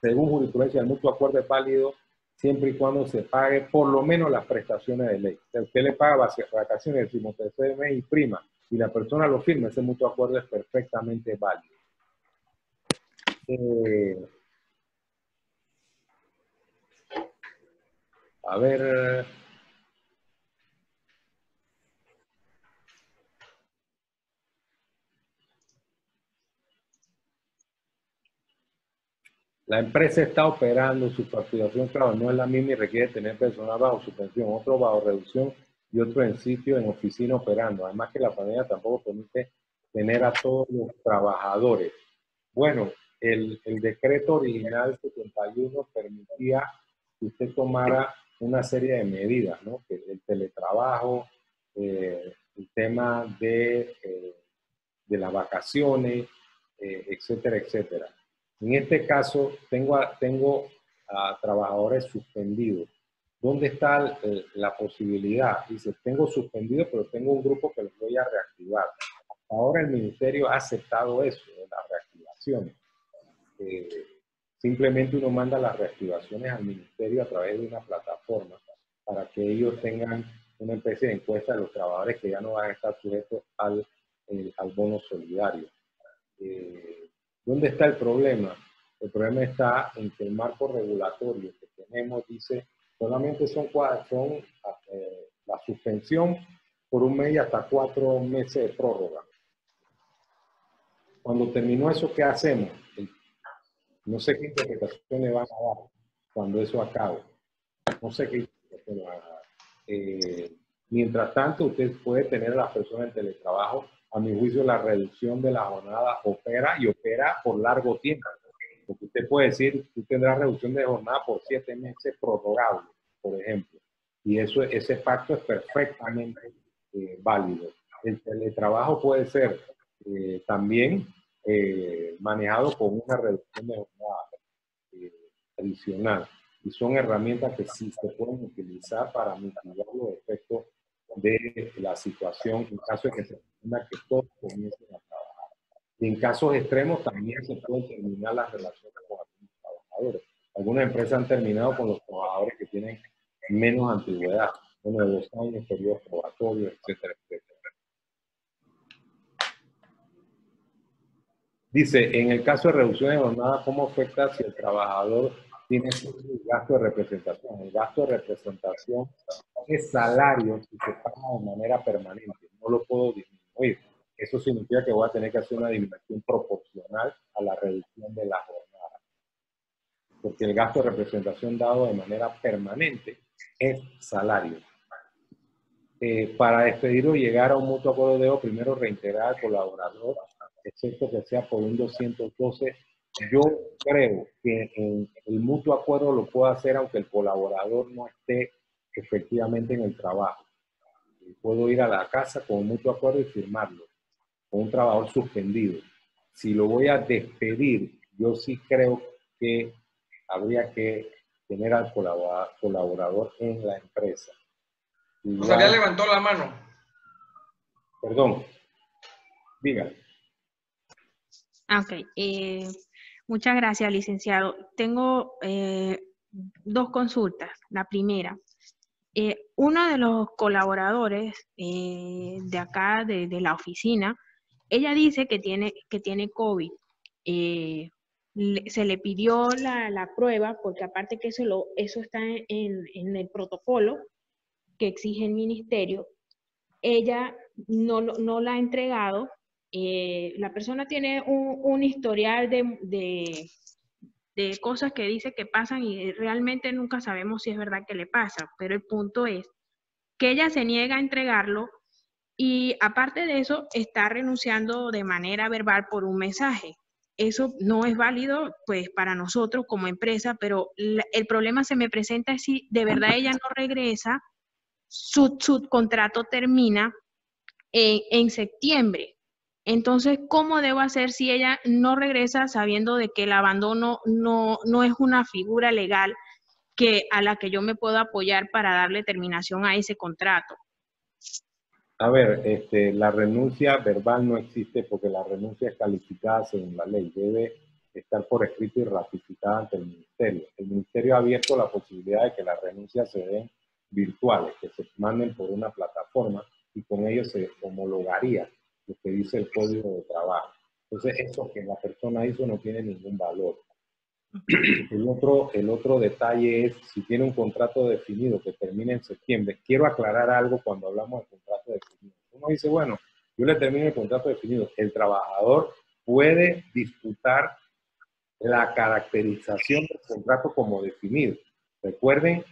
según jurisprudencia, el mutuo acuerdo es válido siempre y cuando se pague por lo menos las prestaciones de ley. Si usted le paga vacaciones, el 13º mes y prima, y la persona lo firma, ese mutuo acuerdo es perfectamente válido. A ver... La empresa está operando, su facturación, claro, no es la misma y requiere tener personal bajo suspensión, otro bajo reducción y otro en sitio, en oficina operando. Además que la pandemia tampoco permite tener a todos los trabajadores. Bueno, el decreto original 71 permitía que usted tomara una serie de medidas, ¿no? Que el teletrabajo, el tema de las vacaciones, etcétera, etcétera. En este caso, tengo a trabajadores suspendidos. ¿Dónde está la posibilidad? Dice, tengo suspendido, pero tengo un grupo que los voy a reactivar. Ahora el ministerio ha aceptado eso, las reactivaciones. Simplemente uno manda las reactivaciones al ministerio a través de una plataforma para que ellos tengan una especie de encuesta de los trabajadores que ya no van a estar sujetos al bono solidario. ¿Dónde está el problema? El problema está en que el marco regulatorio que tenemos dice solamente son la suspensión por un mes y hasta 4 meses de prórroga. Cuando terminó eso, ¿qué hacemos? No sé qué interpretación le van a dar cuando eso acabe. No sé qué interpretación le van a dar. Mientras tanto, usted puede tener a las personas en teletrabajo. A mi juicio, la reducción de la jornada opera por largo tiempo. Porque usted puede decir, usted tendrá reducción de jornada por 7 meses prorrogable, por ejemplo. Y ese pacto es perfectamente válido. El teletrabajo puede ser también manejado con una reducción de jornada adicional. Y son herramientas que sí se pueden utilizar para mitigar los efectos de la situación en caso de que se entienda que todos comiencen a trabajar. Y en casos extremos también se pueden terminar las relaciones con algunos trabajadores. Algunas empresas han terminado con los trabajadores que tienen menos antigüedad, uno de 2 años, periodos probatorios, etcétera, etcétera. Dice, en el caso de reducción de jornada, ¿cómo afecta si el trabajador tiene gasto de representación? El gasto de representación es salario que se paga de manera permanente, no lo puedo disminuir. Eso significa que voy a tener que hacer una disminución proporcional a la reducción de la jornada. Porque el gasto de representación dado de manera permanente es salario. Para despedir o llegar a un mutuo acuerdo debo primero reintegrar al colaborador, excepto que sea por un 212. Yo creo que el mutuo acuerdo lo puedo hacer aunque el colaborador no esté efectivamente en el trabajo. Puedo ir a la casa con un mutuo acuerdo y firmarlo, con un trabajador suspendido. Si lo voy a despedir, yo sí creo que habría que tener al colaborador en la empresa. Rosalía levantó la mano. Perdón. Diga. Ok. Muchas gracias, licenciado. Tengo 2 consultas. La primera, uno de los colaboradores de acá, de la oficina, ella dice que tiene COVID. Se le pidió la prueba porque aparte que eso está en el protocolo que exige el ministerio, ella no la ha entregado La persona tiene un historial de cosas que dice que pasan y realmente nunca sabemos si es verdad que le pasa, pero el punto es que ella se niega a entregarlo y aparte de eso está renunciando de manera verbal por un mensaje. Eso no es válido pues para nosotros como empresa, pero el problema se me presenta si de verdad ella no regresa, su contrato termina en septiembre. Entonces, ¿cómo debo hacer si ella no regresa sabiendo de que el abandono no es una figura legal a la que yo me puedo apoyar para darle terminación a ese contrato? A ver, la renuncia verbal no existe porque la renuncia es calificada según la ley. Debe estar por escrito y ratificada ante el ministerio. El ministerio ha abierto la posibilidad de que las renuncias se den virtuales, que se manden por una plataforma y con ello se homologaría lo que dice el Código de Trabajo. Entonces, eso que la persona hizo no tiene ningún valor. El otro detalle es si tiene un contrato definido que termina en septiembre. Quiero aclarar algo cuando hablamos de contrato definido. Uno dice, bueno, yo le termino el contrato definido. El trabajador puede disputar la caracterización del contrato como definido. Recuerden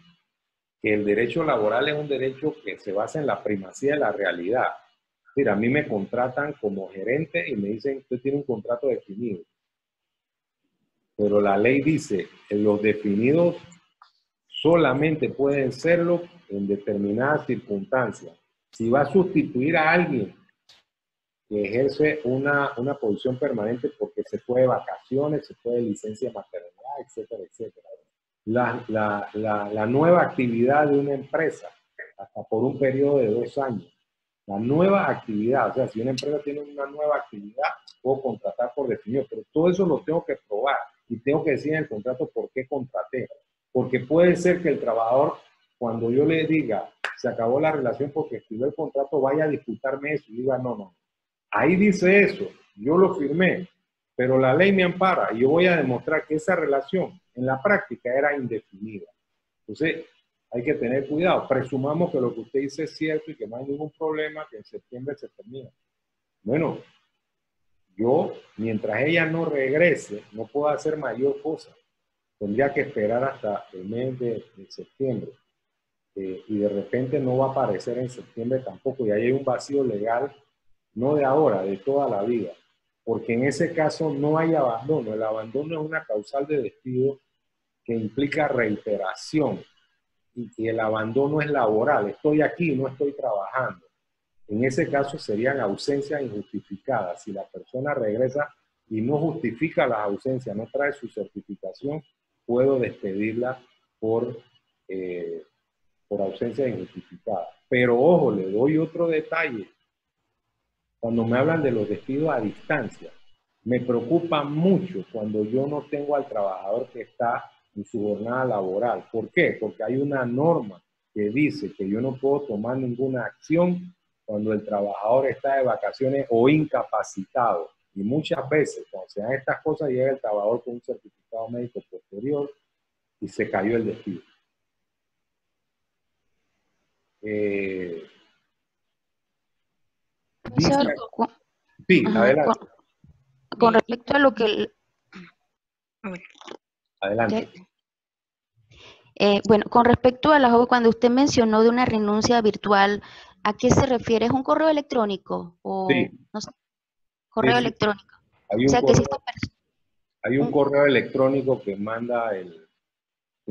que el derecho laboral es un derecho que se basa en la primacía de la realidad. Es decir, a mí me contratan como gerente y me dicen, usted tiene un contrato definido. Pero la ley dice que los definidos solamente pueden serlo en determinadas circunstancias. Si va a sustituir a alguien que ejerce una posición permanente porque se fue de vacaciones, se fue de licencia de maternidad, etcétera, etcétera. La nueva actividad de una empresa, hasta por un periodo de 2 años, la nueva actividad, o sea, si una empresa tiene una nueva actividad, puedo contratar por definido, pero todo eso lo tengo que probar y tengo que decir en el contrato por qué contraté. Porque puede ser que el trabajador, cuando yo le diga, se acabó la relación porque escribió el contrato, vaya a disputarme eso y diga, no. Ahí dice eso, yo lo firmé, pero la ley me ampara y yo voy a demostrar que esa relación en la práctica era indefinida. Entonces, hay que tener cuidado. Presumamos que lo que usted dice es cierto y que no hay ningún problema, que en septiembre se termina. Bueno, yo, mientras ella no regrese, no puedo hacer mayor cosa. Tendría que esperar hasta el mes de septiembre. Y de repente no va a aparecer en septiembre tampoco. Y ahí hay un vacío legal, no de ahora, de toda la vida. Porque en ese caso no hay abandono. El abandono es una causal de despido que implica reiteración. Y el abandono es laboral. Estoy aquí, no estoy trabajando. En ese caso serían ausencias injustificadas. Si la persona regresa y no justifica las ausencias, no trae su certificación, puedo despedirla por ausencia injustificada. Pero ojo, le doy otro detalle. Cuando me hablan de los despidos a distancia, me preocupa mucho cuando yo no tengo al trabajador que está en su jornada laboral. ¿Por qué? Porque hay una norma que dice que yo no puedo tomar ninguna acción cuando el trabajador está de vacaciones o incapacitado. Y muchas veces, cuando se dan estas cosas, llega el trabajador con un certificado médico posterior y se cayó el despido. Profesor, sí, adelante. Con respecto a lo que... Adelante. Bueno, con respecto a la joven, cuando usted mencionó de una renuncia virtual, ¿a qué se refiere? ¿Es un correo electrónico? O, sí. No sé, correo electrónico. Hay un, o sea, correo, que si esta hay un correo electrónico que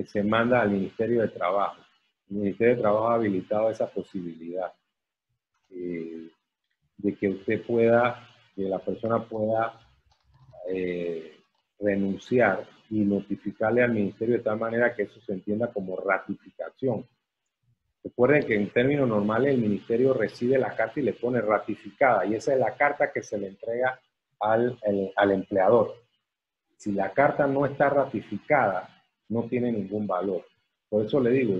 se manda al Ministerio de Trabajo. El Ministerio de Trabajo ha habilitado esa posibilidad de que usted pueda, que la persona pueda renunciar y notificarle al ministerio de tal manera que eso se entienda como ratificación. Recuerden que en términos normales el ministerio recibe la carta y le pone ratificada, y esa es la carta que se le entrega al empleador. Si la carta no está ratificada, no tiene ningún valor. Por eso le digo,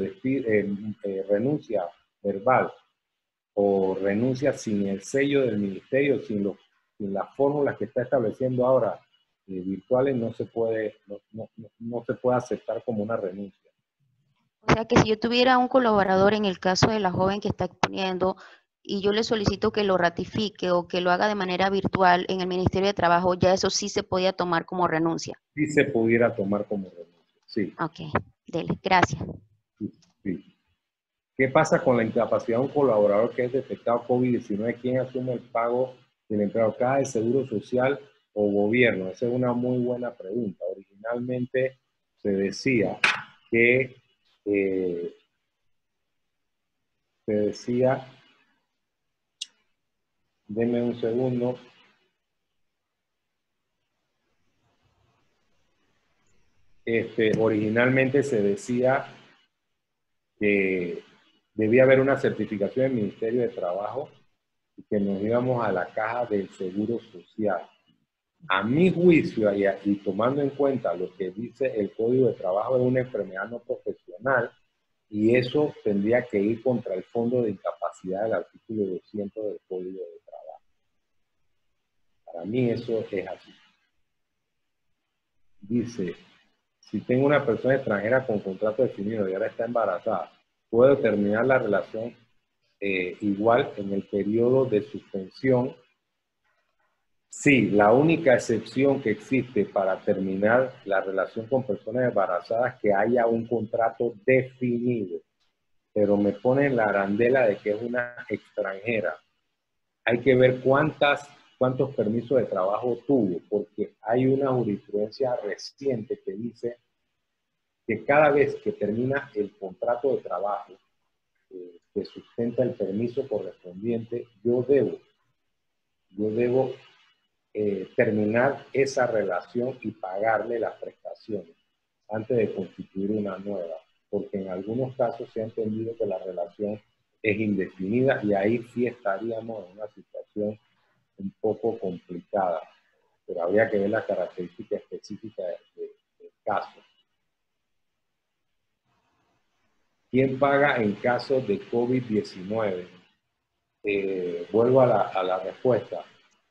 renuncia verbal o renuncia sin el sello del ministerio, sin las fórmulas que está estableciendo ahora virtuales, no se puede aceptar como una renuncia. O sea, que si yo tuviera un colaborador en el caso de la joven que está exponiendo y yo le solicito que lo ratifique o que lo haga de manera virtual en el Ministerio de Trabajo, ya eso sí se podía tomar como renuncia. Sí se pudiera tomar como renuncia, sí. Ok, dele, gracias. Sí, sí. ¿Qué pasa con la incapacidad de un colaborador que es detectado COVID-19? ¿Quién asume el pago del empleado? ¿Caja de Seguro Social o gobierno? Esa es una muy buena pregunta. Originalmente se decía que denme un segundo. Originalmente se decía que debía haber una certificación del Ministerio de Trabajo y que nos íbamos a la caja del Seguro Social. A mi juicio, y tomando en cuenta lo que dice el Código de Trabajo, es una enfermedad no profesional y eso tendría que ir contra el Fondo de Incapacidad del artículo 200 del Código de Trabajo. Para mí eso es así. Dice, si tengo una persona extranjera con contrato definido y ahora está embarazada, ¿puedo terminar la relación igual en el periodo de suspensión? Sí, la única excepción que existe para terminar la relación con personas embarazadas es que haya un contrato definido, pero me ponen la arandela de que es una extranjera. Hay que ver cuántos permisos de trabajo tuvo, porque hay una jurisprudencia reciente que dice que cada vez que termina el contrato de trabajo que sustenta el permiso correspondiente, yo debo terminar esa relación y pagarle las prestaciones antes de constituir una nueva, porque en algunos casos se ha entendido que la relación es indefinida y ahí sí estaríamos en una situación un poco complicada, pero habría que ver las características específicas del caso. ¿Quién paga en caso de COVID-19? Vuelvo a la respuesta.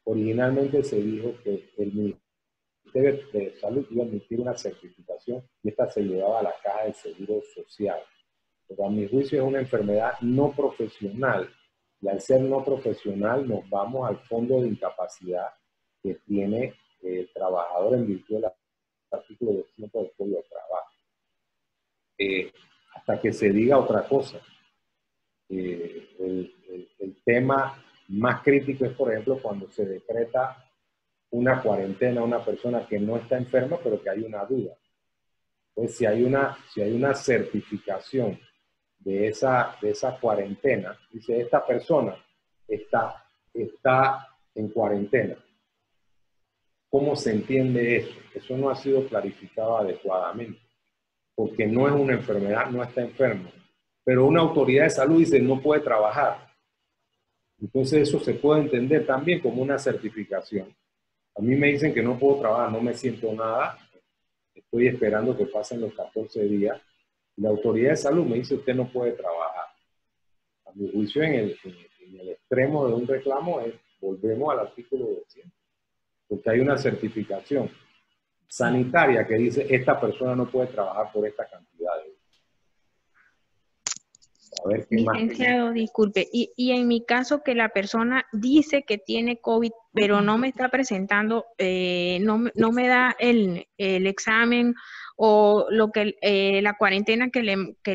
Originalmente se dijo que el Ministerio de Salud iba a emitir una certificación y esta se llevaba a la caja de Seguro Social. Pero a mi juicio es una enfermedad no profesional y al ser no profesional nos vamos al fondo de incapacidad que tiene el trabajador en virtud del artículo 200 del Código de Trabajo. Hasta que se diga otra cosa. El tema más crítico es, por ejemplo, cuando se decreta una cuarentena a una persona que no está enferma, pero que hay una duda. Entonces, si hay una certificación de esa cuarentena, dice, esta persona está en cuarentena. ¿Cómo se entiende eso? Eso no ha sido clarificado adecuadamente, porque no es una enfermedad, no está enfermo. Pero una autoridad de salud dice, no puede trabajar. Entonces eso se puede entender también como una certificación. A mí me dicen que no puedo trabajar, no me siento nada, estoy esperando que pasen los 14 días. Y la autoridad de salud me dice, usted no puede trabajar. A mi juicio, en el extremo de un reclamo, volvemos al artículo 200, porque hay una certificación sanitaria que dice, esta persona no puede trabajar por esta cantidad de días. A ver qué más. Licenciado, disculpe, y en mi caso que la persona dice que tiene COVID, pero no me está presentando, no me da el examen o la cuarentena que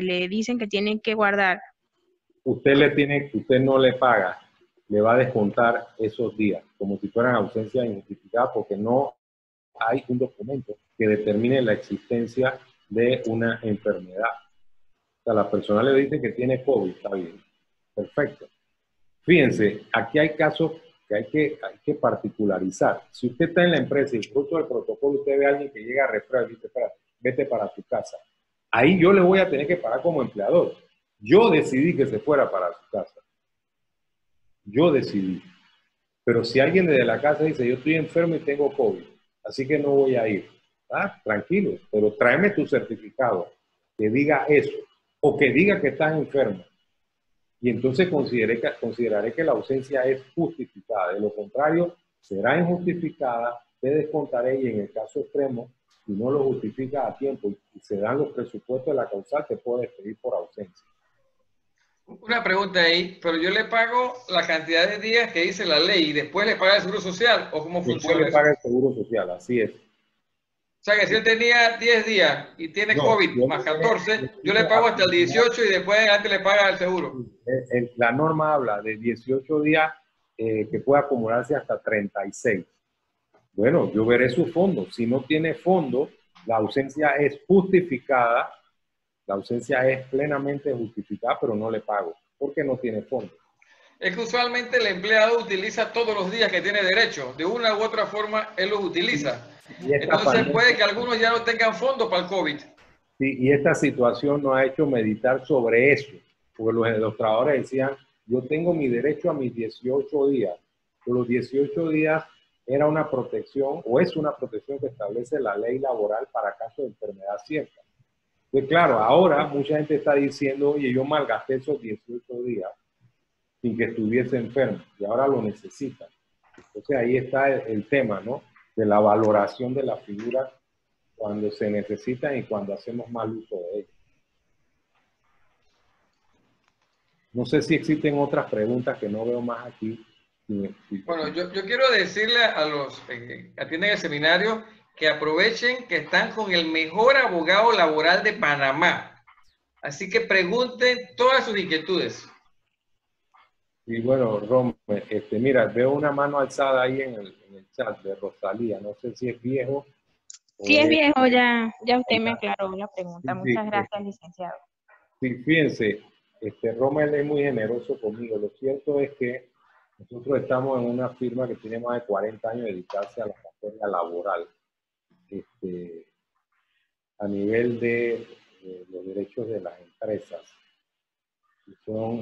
le dicen que tienen que guardar. Usted no le paga, le va a descontar esos días, como si fueran ausencia injustificada, porque no hay un documento que determine la existencia de una enfermedad. O sea, la persona le dice que tiene COVID, está bien, perfecto. Fíjense, aquí hay casos que hay que particularizar. Si usted está en la empresa y fruto del protocolo usted ve a alguien que llega a refrescar y dice, espera, vete para tu casa. Ahí yo le voy a tener que pagar como empleador. Yo decidí que se fuera para su casa. Yo decidí. Pero si alguien desde la casa dice, yo estoy enfermo y tengo COVID, así que no voy a ir. Ah, tranquilo, pero tráeme tu certificado que diga eso, o que diga que estás enfermo. Y entonces consideraré que la ausencia es justificada. De lo contrario, será injustificada, te descontaré y en el caso extremo, si no lo justifica a tiempo y se dan los presupuestos de la causal, te puedo despedir por ausencia. Una pregunta ahí, pero yo le pago la cantidad de días que dice la ley y después le paga el Seguro Social, ¿o cómo Después funciona le eso? paga el Seguro Social, así es. O sea que si él tenía 10 días y tiene No, COVID más yo 14, yo le quiero pago hasta el aclarar, 18 y después en adelante le paga el seguro. la norma habla de 18 días que puede acumularse hasta 36. Bueno, yo veré su fondo. Si no tiene fondo, la ausencia es justificada, la ausencia es plenamente justificada, pero no le pago, porque no tiene fondo. Es que usualmente el empleado utiliza todos los días que tiene derecho. De una u otra forma, él los utiliza. Y esta Entonces pandemia, puede que algunos ya no tengan fondos para el COVID. sí, y esta situación nos ha hecho meditar sobre eso, porque los trabajadores decían, yo tengo mi derecho a mis 18 días, pero los 18 días era una protección, o es una protección que establece la ley laboral para casos de enfermedad cierta. Entonces, claro, ahora mucha gente está diciendo, oye, yo malgasté esos 18 días sin que estuviese enfermo, y ahora lo necesitan. Entonces ahí está el tema, ¿no? De la valoración de la figura cuando se necesitan y cuando hacemos mal uso de ellos. No sé si existen otras preguntas que no veo más aquí. Bueno, yo quiero decirle a los que atienden el seminario que aprovechen que están con el mejor abogado laboral de Panamá. Así que pregunten todas sus inquietudes. Y bueno, Rom, mira, veo una mano alzada ahí en el chat de Rosalía. No sé si es viejo o Sí, es es... viejo, ya usted me aclaró la pregunta. Sí, Muchas sí, gracias, licenciado. sí, fíjense, Rommel es muy generoso conmigo. Lo cierto es que nosotros estamos en una firma que tiene más de 40 años de dedicarse a la materia laboral, a nivel de los derechos de las empresas.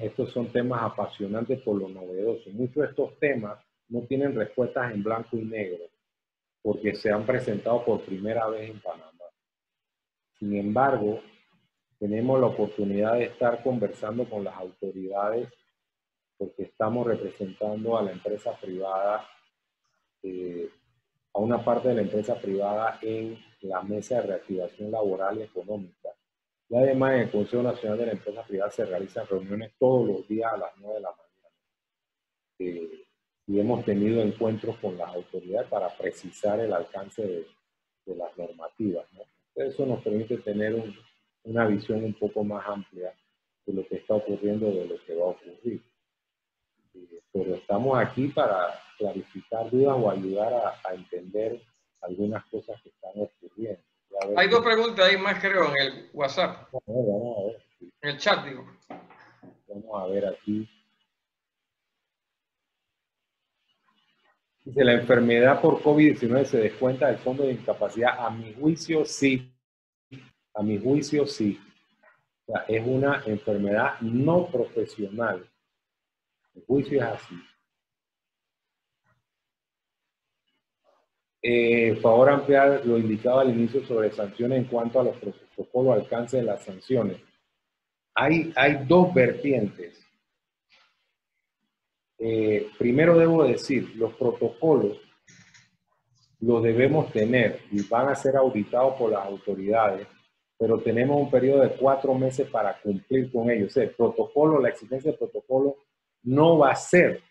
Estos son temas apasionantes por lo novedoso. Muchos de estos temas no tienen respuestas en blanco y negro, porque se han presentado por primera vez en Panamá. Sin embargo, tenemos la oportunidad de estar conversando con las autoridades porque estamos representando a la empresa privada, a una parte de la empresa privada en la mesa de reactivación laboral y económica. Y además en el Consejo Nacional de la Empresa Privada se realizan reuniones todos los días a las 9 de la mañana. Y hemos tenido encuentros con las autoridades para precisar el alcance de las normativas, ¿no? Eso nos permite tener una visión un poco más amplia de lo que está ocurriendo, de lo que va a ocurrir. Pero estamos aquí para clarificar dudas o ayudar a entender algunas cosas que están ocurriendo. Hay dos preguntas ahí más, creo, en el WhatsApp. Vamos a ver. En el chat, digo. Vamos a ver aquí. Dice, la enfermedad por COVID-19 se descuenta del fondo de incapacidad. A mi juicio, sí. A mi juicio, sí. O sea, es una enfermedad no profesional. Mi juicio es así. Favor ampliar lo indicado al inicio sobre sanciones en cuanto a los protocolos alcance de las sanciones. Hay dos vertientes. Primero debo decir, los protocolos los debemos tener y van a ser auditados por las autoridades, pero tenemos un periodo de 4 meses para cumplir con ellos. O sea, el protocolo, la exigencia del protocolo no va a ser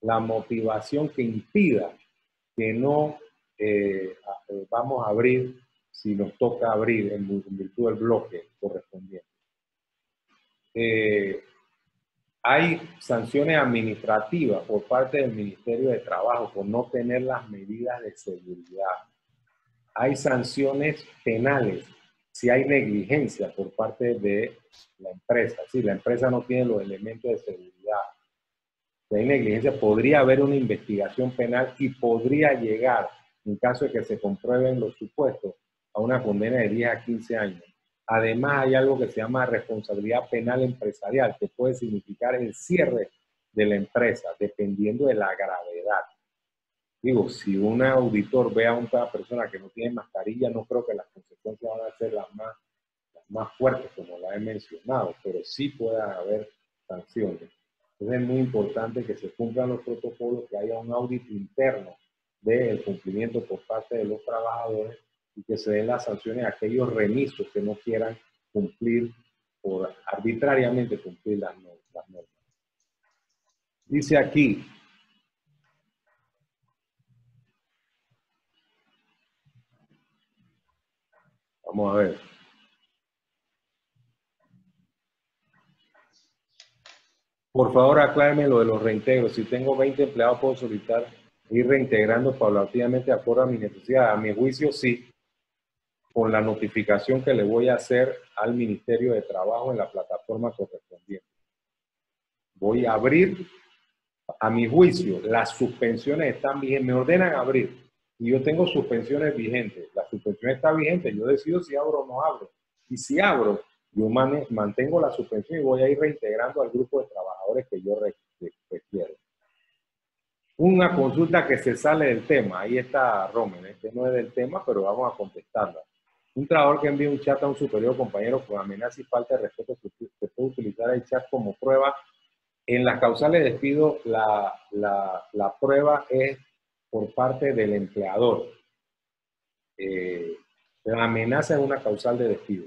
la motivación que impida que no vamos a abrir si nos toca abrir en virtud del bloque correspondiente. Hay sanciones administrativas por parte del Ministerio de Trabajo por no tener las medidas de seguridad. Hay sanciones penales si hay negligencia por parte de la empresa. Si la empresa no tiene los elementos de seguridad, si hay negligencia, podría haber una investigación penal y podría llegar, en caso de que se comprueben los supuestos, a una condena de 10 a 15 años. Además, hay algo que se llama responsabilidad penal empresarial, que puede significar el cierre de la empresa, dependiendo de la gravedad. Digo, si un auditor ve a una persona que no tiene mascarilla, no creo que las consecuencias van a ser las más fuertes, como las he mencionado, pero sí puede haber sanciones. Entonces es muy importante que se cumplan los protocolos, que haya un audit interno del cumplimiento por parte de los trabajadores y que se den las sanciones a aquellos remisos que no quieran cumplir por arbitrariamente cumplir las normas. las normas. Dice aquí, vamos a ver. Por favor, acláreme lo de los reintegros. Si tengo 20 empleados, ¿puedo solicitar ir reintegrando paulatinamente de acuerdo a mi necesidad? A mi juicio, sí, con la notificación que le voy a hacer al Ministerio de Trabajo en la plataforma correspondiente. Voy a abrir, a mi juicio, las suspensiones están vigentes, me ordenan abrir y yo tengo suspensiones vigentes. La suspensión está vigente, yo decido si abro o no abro. Y si abro, yo mantengo la suspensión y voy a ir reintegrando al grupo de trabajadores que yo requiero. Una consulta que se sale del tema, ahí está Romen, este no es del tema, pero vamos a contestarla. Un trabajador que envía un chat a un superior compañero con amenaza y falta de respeto, se puede utilizar el chat como prueba. En las causales de despido, la prueba es por parte del empleador. La amenaza es una causal de despido.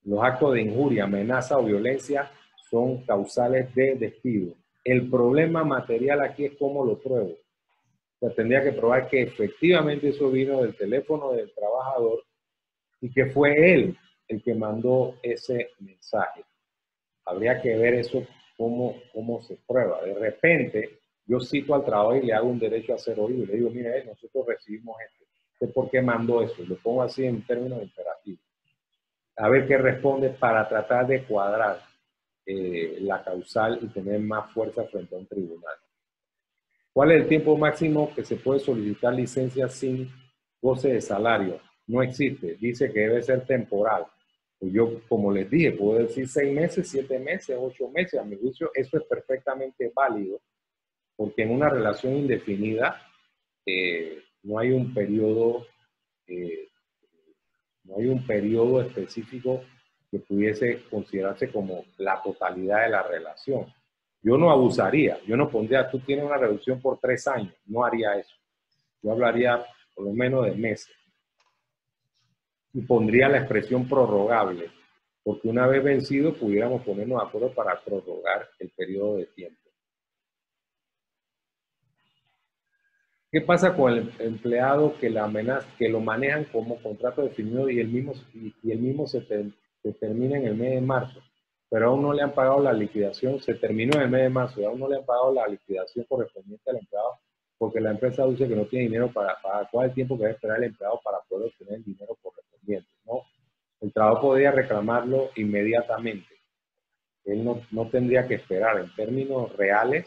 Los actos de injuria, amenaza o violencia son causales de despido. El problema material aquí es cómo lo pruebo. O sea, tendría que probar que efectivamente eso vino del teléfono del trabajador y que fue él el que mandó ese mensaje. Habría que ver eso cómo se prueba. De repente, yo cito al trabajador y le hago un derecho a ser oído. Y le digo, mire, nosotros recibimos esto. ¿Usted por qué mandó eso? Lo pongo así en términos imperativos. A ver qué responde para tratar de cuadrar la causal y tener más fuerza frente a un tribunal. ¿Cuál es el tiempo máximo que se puede solicitar licencia sin goce de salario? No existe. Dice que debe ser temporal. Pues yo, como les dije, puedo decir 6 meses, 7 meses, 8 meses. A mi juicio, eso es perfectamente válido, porque en una relación indefinida no hay un periodo específico que pudiese considerarse como la totalidad de la relación. Yo no abusaría, yo no pondría, tú tienes una reducción por 3 años, no haría eso. Yo hablaría por lo menos de meses. Y pondría la expresión prorrogable, porque una vez vencido pudiéramos ponernos de acuerdo para prorrogar el periodo de tiempo. ¿Qué pasa con el empleado que la amenaza, que lo manejan como contrato definido y el mismo se termina en el mes de marzo, pero aún no le han pagado la liquidación, se terminó en el mes de marzo y aún no le han pagado la liquidación correspondiente al empleado porque la empresa dice que no tiene dinero para pagar? ¿Cuál es el tiempo que debe esperar el empleado para poder obtener el dinero correspondiente? ¿No? El trabajador podría reclamarlo inmediatamente. Él no tendría que esperar. En términos reales,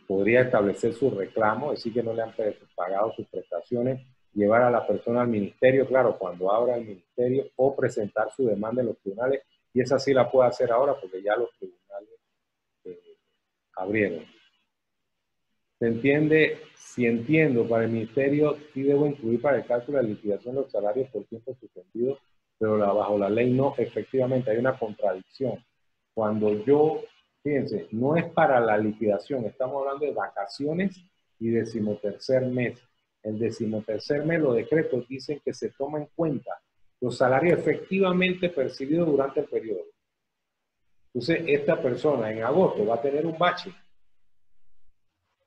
podría establecer su reclamo, decir que no le han pagado sus prestaciones, llevar a la persona al ministerio, claro, cuando abra el ministerio, o presentar su demanda en los tribunales, y esa sí la puede hacer ahora porque ya los tribunales abrieron. ¿Se entiende? Si entiendo, para el ministerio sí debo incluir para el cálculo de la liquidación los salarios por tiempo suspendido, pero bajo la ley no. Efectivamente hay una contradicción. Cuando yo, fíjense, no es para la liquidación, estamos hablando de vacaciones y 13º mes. El 13º mes, los decretos dicen que se toma en cuenta los salarios efectivamente percibidos durante el periodo. Entonces, esta persona en agosto va a tener un bache.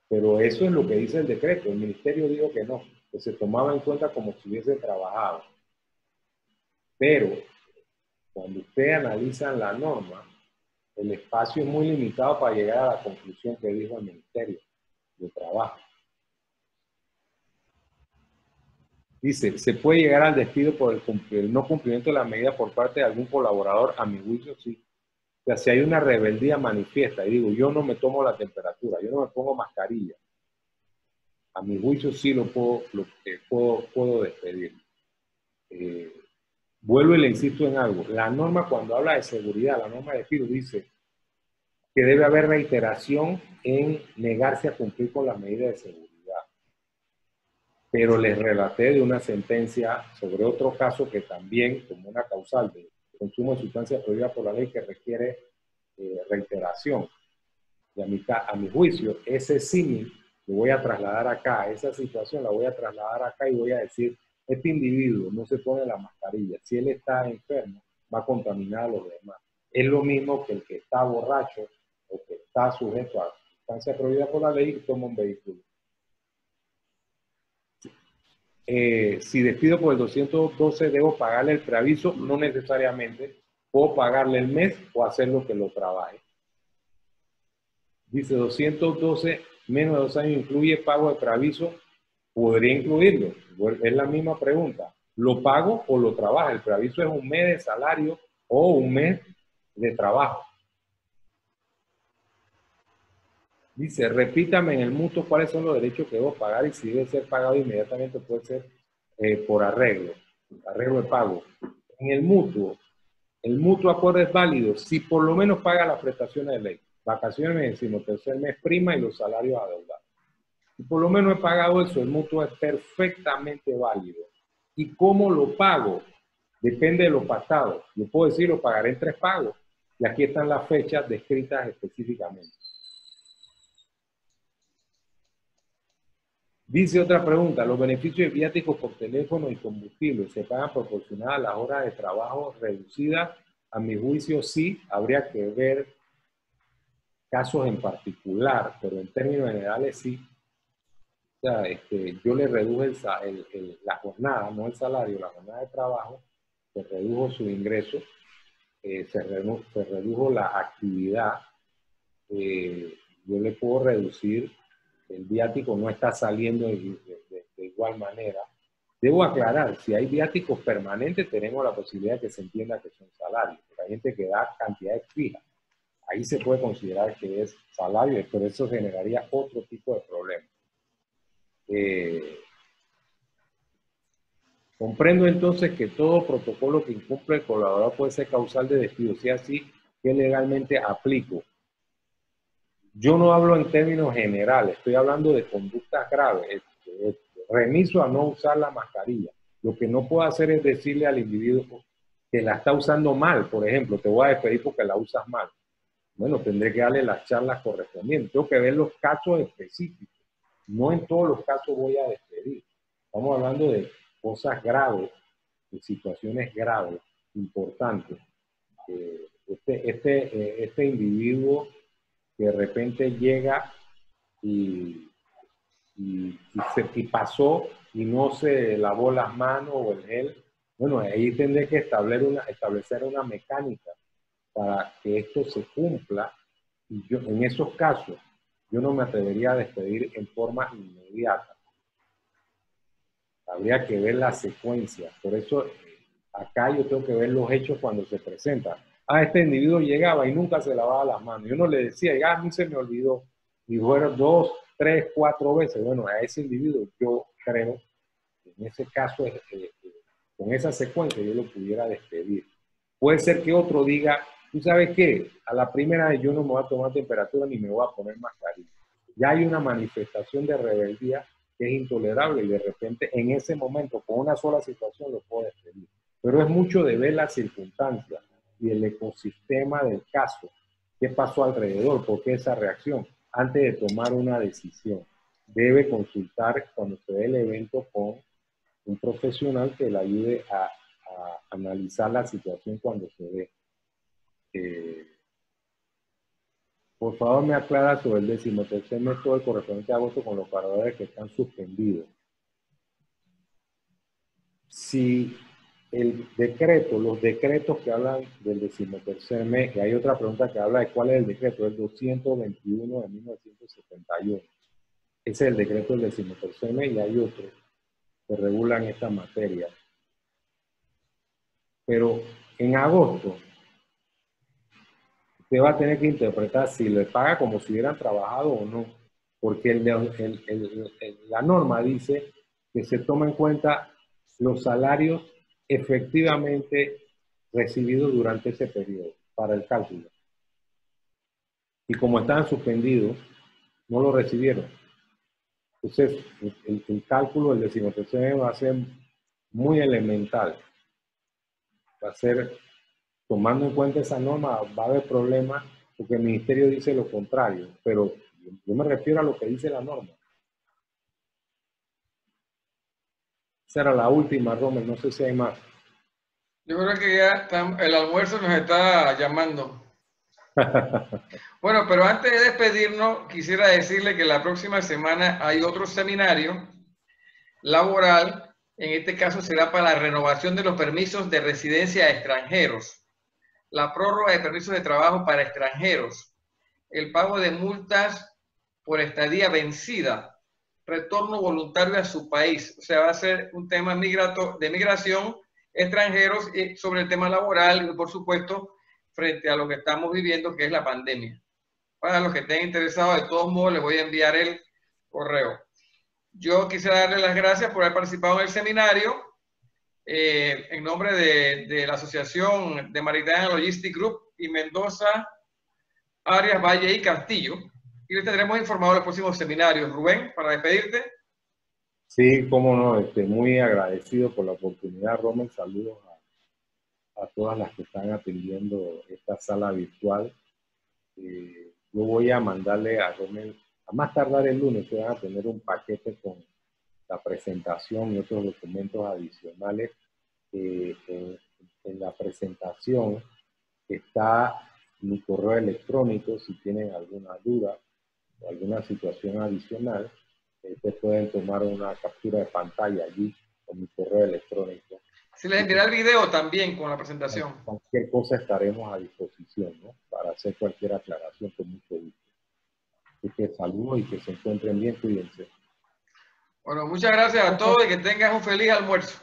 Pero eso es lo que dice el decreto. El ministerio dijo que no, que se tomaba en cuenta como si hubiese trabajado. Pero cuando usted analiza la norma, el espacio es muy limitado para llegar a la conclusión que dijo el Ministerio de Trabajo. Dice, se puede llegar al despido por el no cumplimiento de la medida por parte de algún colaborador. A mi juicio, sí. O sea, si hay una rebeldía manifiesta y digo, yo no me tomo la temperatura, yo no me pongo mascarilla, a mi juicio sí lo puedo despedir. Vuelvo y le insisto en algo. La norma, cuando habla de seguridad, la norma de despido dice que debe haber reiteración en negarse a cumplir con las medidas de seguridad. Pero les relaté de una sentencia sobre otro caso que también, como una causal de consumo de sustancias prohibidas por la ley, que requiere reiteración. Y a mi juicio, ese símil lo voy a trasladar acá, esa situación la voy a trasladar acá y voy a decir, este individuo no se pone la mascarilla. Si él está enfermo, va a contaminar a los demás. Es lo mismo que el que está borracho Okay. Está sujeto a sustancia prohibida por la ley y toma un vehículo. Si despido por el 212, ¿debo pagarle el preaviso? No necesariamente. Puedo pagarle el mes o hacer lo que lo trabaje. Dice 212, menos de 2 años, ¿incluye pago de preaviso? Podría incluirlo. Es la misma pregunta. ¿Lo pago o lo trabajo? El preaviso es un mes de salario o un mes de trabajo. Dice, repítame en el mutuo cuáles son los derechos que debo pagar y si debe ser pagado inmediatamente puede ser por arreglo de pago. En el mutuo acuerdo es válido si por lo menos paga las prestaciones de ley, vacaciones, decimotercer mes, prima y los salarios adeudados. Si por lo menos he pagado eso, el mutuo es perfectamente válido. ¿Y cómo lo pago? Depende de lo pactado. Yo puedo decir, lo pagaré en 3 pagos. Y aquí están las fechas descritas específicamente. Dice otra pregunta, ¿los beneficios de viáticos por teléfono y combustible se pagan proporcionadas a las horas de trabajo reducidas? A mi juicio sí, habría que ver casos en particular, pero en términos generales sí. O sea, yo le reduje la jornada, no el salario, la jornada de trabajo, se redujo su ingreso, se redujo la actividad, yo le puedo reducir, el viático no está saliendo de igual manera. Debo aclarar, si hay viáticos permanentes, tenemos la posibilidad de que se entienda que son salarios, porque hay gente que da cantidades fijas. Ahí se puede considerar que es salario, pero eso generaría otro tipo de problema. Comprendo entonces que todo protocolo que incumple el colaborador puede ser causal de despido. Si así, ¿qué legalmente aplico? Yo no hablo en términos generales, estoy hablando de conductas graves. Remiso a no usar la mascarilla. Lo que no puedo hacer es decirle al individuo que la está usando mal. Por ejemplo, te voy a despedir porque la usas mal. Bueno, tendré que darle las charlas correspondientes. Tengo que ver los casos específicos. No en todos los casos voy a despedir. Estamos hablando de cosas graves, de situaciones graves, importantes. Este individuo que de repente llega y pasó y no se lavó las manos o el gel, bueno, ahí tendré que establecer una mecánica para que esto se cumpla. Y yo, en esos casos, yo no me atrevería a despedir en forma inmediata. Habría que ver la secuencia. Por eso, acá yo tengo que ver los hechos cuando se presentan. Este individuo llegaba y nunca se lavaba las manos. Yo no le decía, a mí se me olvidó. Y fueron 2, 3, 4 veces. Bueno, a ese individuo yo creo que en ese caso, con esa secuencia, yo lo pudiera despedir. Puede ser que otro diga, ¿tú sabes qué? A la primera vez yo no me voy a tomar temperatura ni me voy a poner mascarilla. Ya hay una manifestación de rebeldía que es intolerable y de repente en ese momento, con una sola situación, lo puedo despedir. Pero es mucho de ver las circunstancias y el ecosistema del caso. ¿Qué pasó alrededor? ¿Por qué esa reacción? Antes de tomar una decisión, debe consultar cuando se dé el evento con un profesional que le ayude a analizar la situación cuando se dé. Por favor, me aclara sobre el 13º mes todo el correspondiente a agosto con los paradores que están suspendidos. Si el decreto, los decretos que hablan del 13º mes, que hay otra pregunta que habla de cuál es el decreto, el 221 de 1971. Ese es el decreto del 13º mes y hay otros que regulan esta materia. Pero en agosto, usted va a tener que interpretar si le paga como si hubieran trabajado o no, porque la norma dice que se toma en cuenta los salarios efectivamente recibidos durante ese periodo para el cálculo. Y como estaban suspendidos, no lo recibieron. Entonces, el cálculo del 13º va a ser muy elemental. Va a ser, tomando en cuenta esa norma, va a haber problemas porque el ministerio dice lo contrario, pero yo me refiero a lo que dice la norma. Esa era la última, Romer, no sé si hay más. Yo creo que ya el almuerzo nos está llamando. Bueno, pero antes de despedirnos, quisiera decirle que la próxima semana hay otro seminario laboral. En este caso será para la renovación de los permisos de residencia a extranjeros, la prórroga de permisos de trabajo para extranjeros, el pago de multas por estadía vencida, retorno voluntario a su país. O sea, va a ser un tema de migración, extranjeros, y sobre el tema laboral y, por supuesto, frente a lo que estamos viviendo, que es la pandemia. Para los que estén interesados, de todos modos, les voy a enviar el correo. Yo quisiera darle las gracias por haber participado en el seminario. En nombre de la Asociación de Maritime Logistic Group y Mendoza, Arias, Valle y Castillo. Y les tendremos informado de los próximos seminarios. Rubén, para despedirte. Sí, cómo no, muy agradecido por la oportunidad, Rommel. Saludos a todas las que están atendiendo esta sala virtual. Yo voy a mandarle a Rommel, a más tardar el lunes, que van a tener un paquete con la presentación y otros documentos adicionales. En la presentación está mi correo electrónico. Si tienen alguna duda o alguna situación adicional, ustedes pueden tomar una captura de pantalla allí con mi correo electrónico. Se les enviará el video también con la presentación. Cualquier cosa estaremos a disposición, ¿no? Para hacer cualquier aclaración con mucho gusto. Así que saludos y que se encuentren bien, cuídense. Bueno, muchas gracias a todos y que tengan un feliz almuerzo.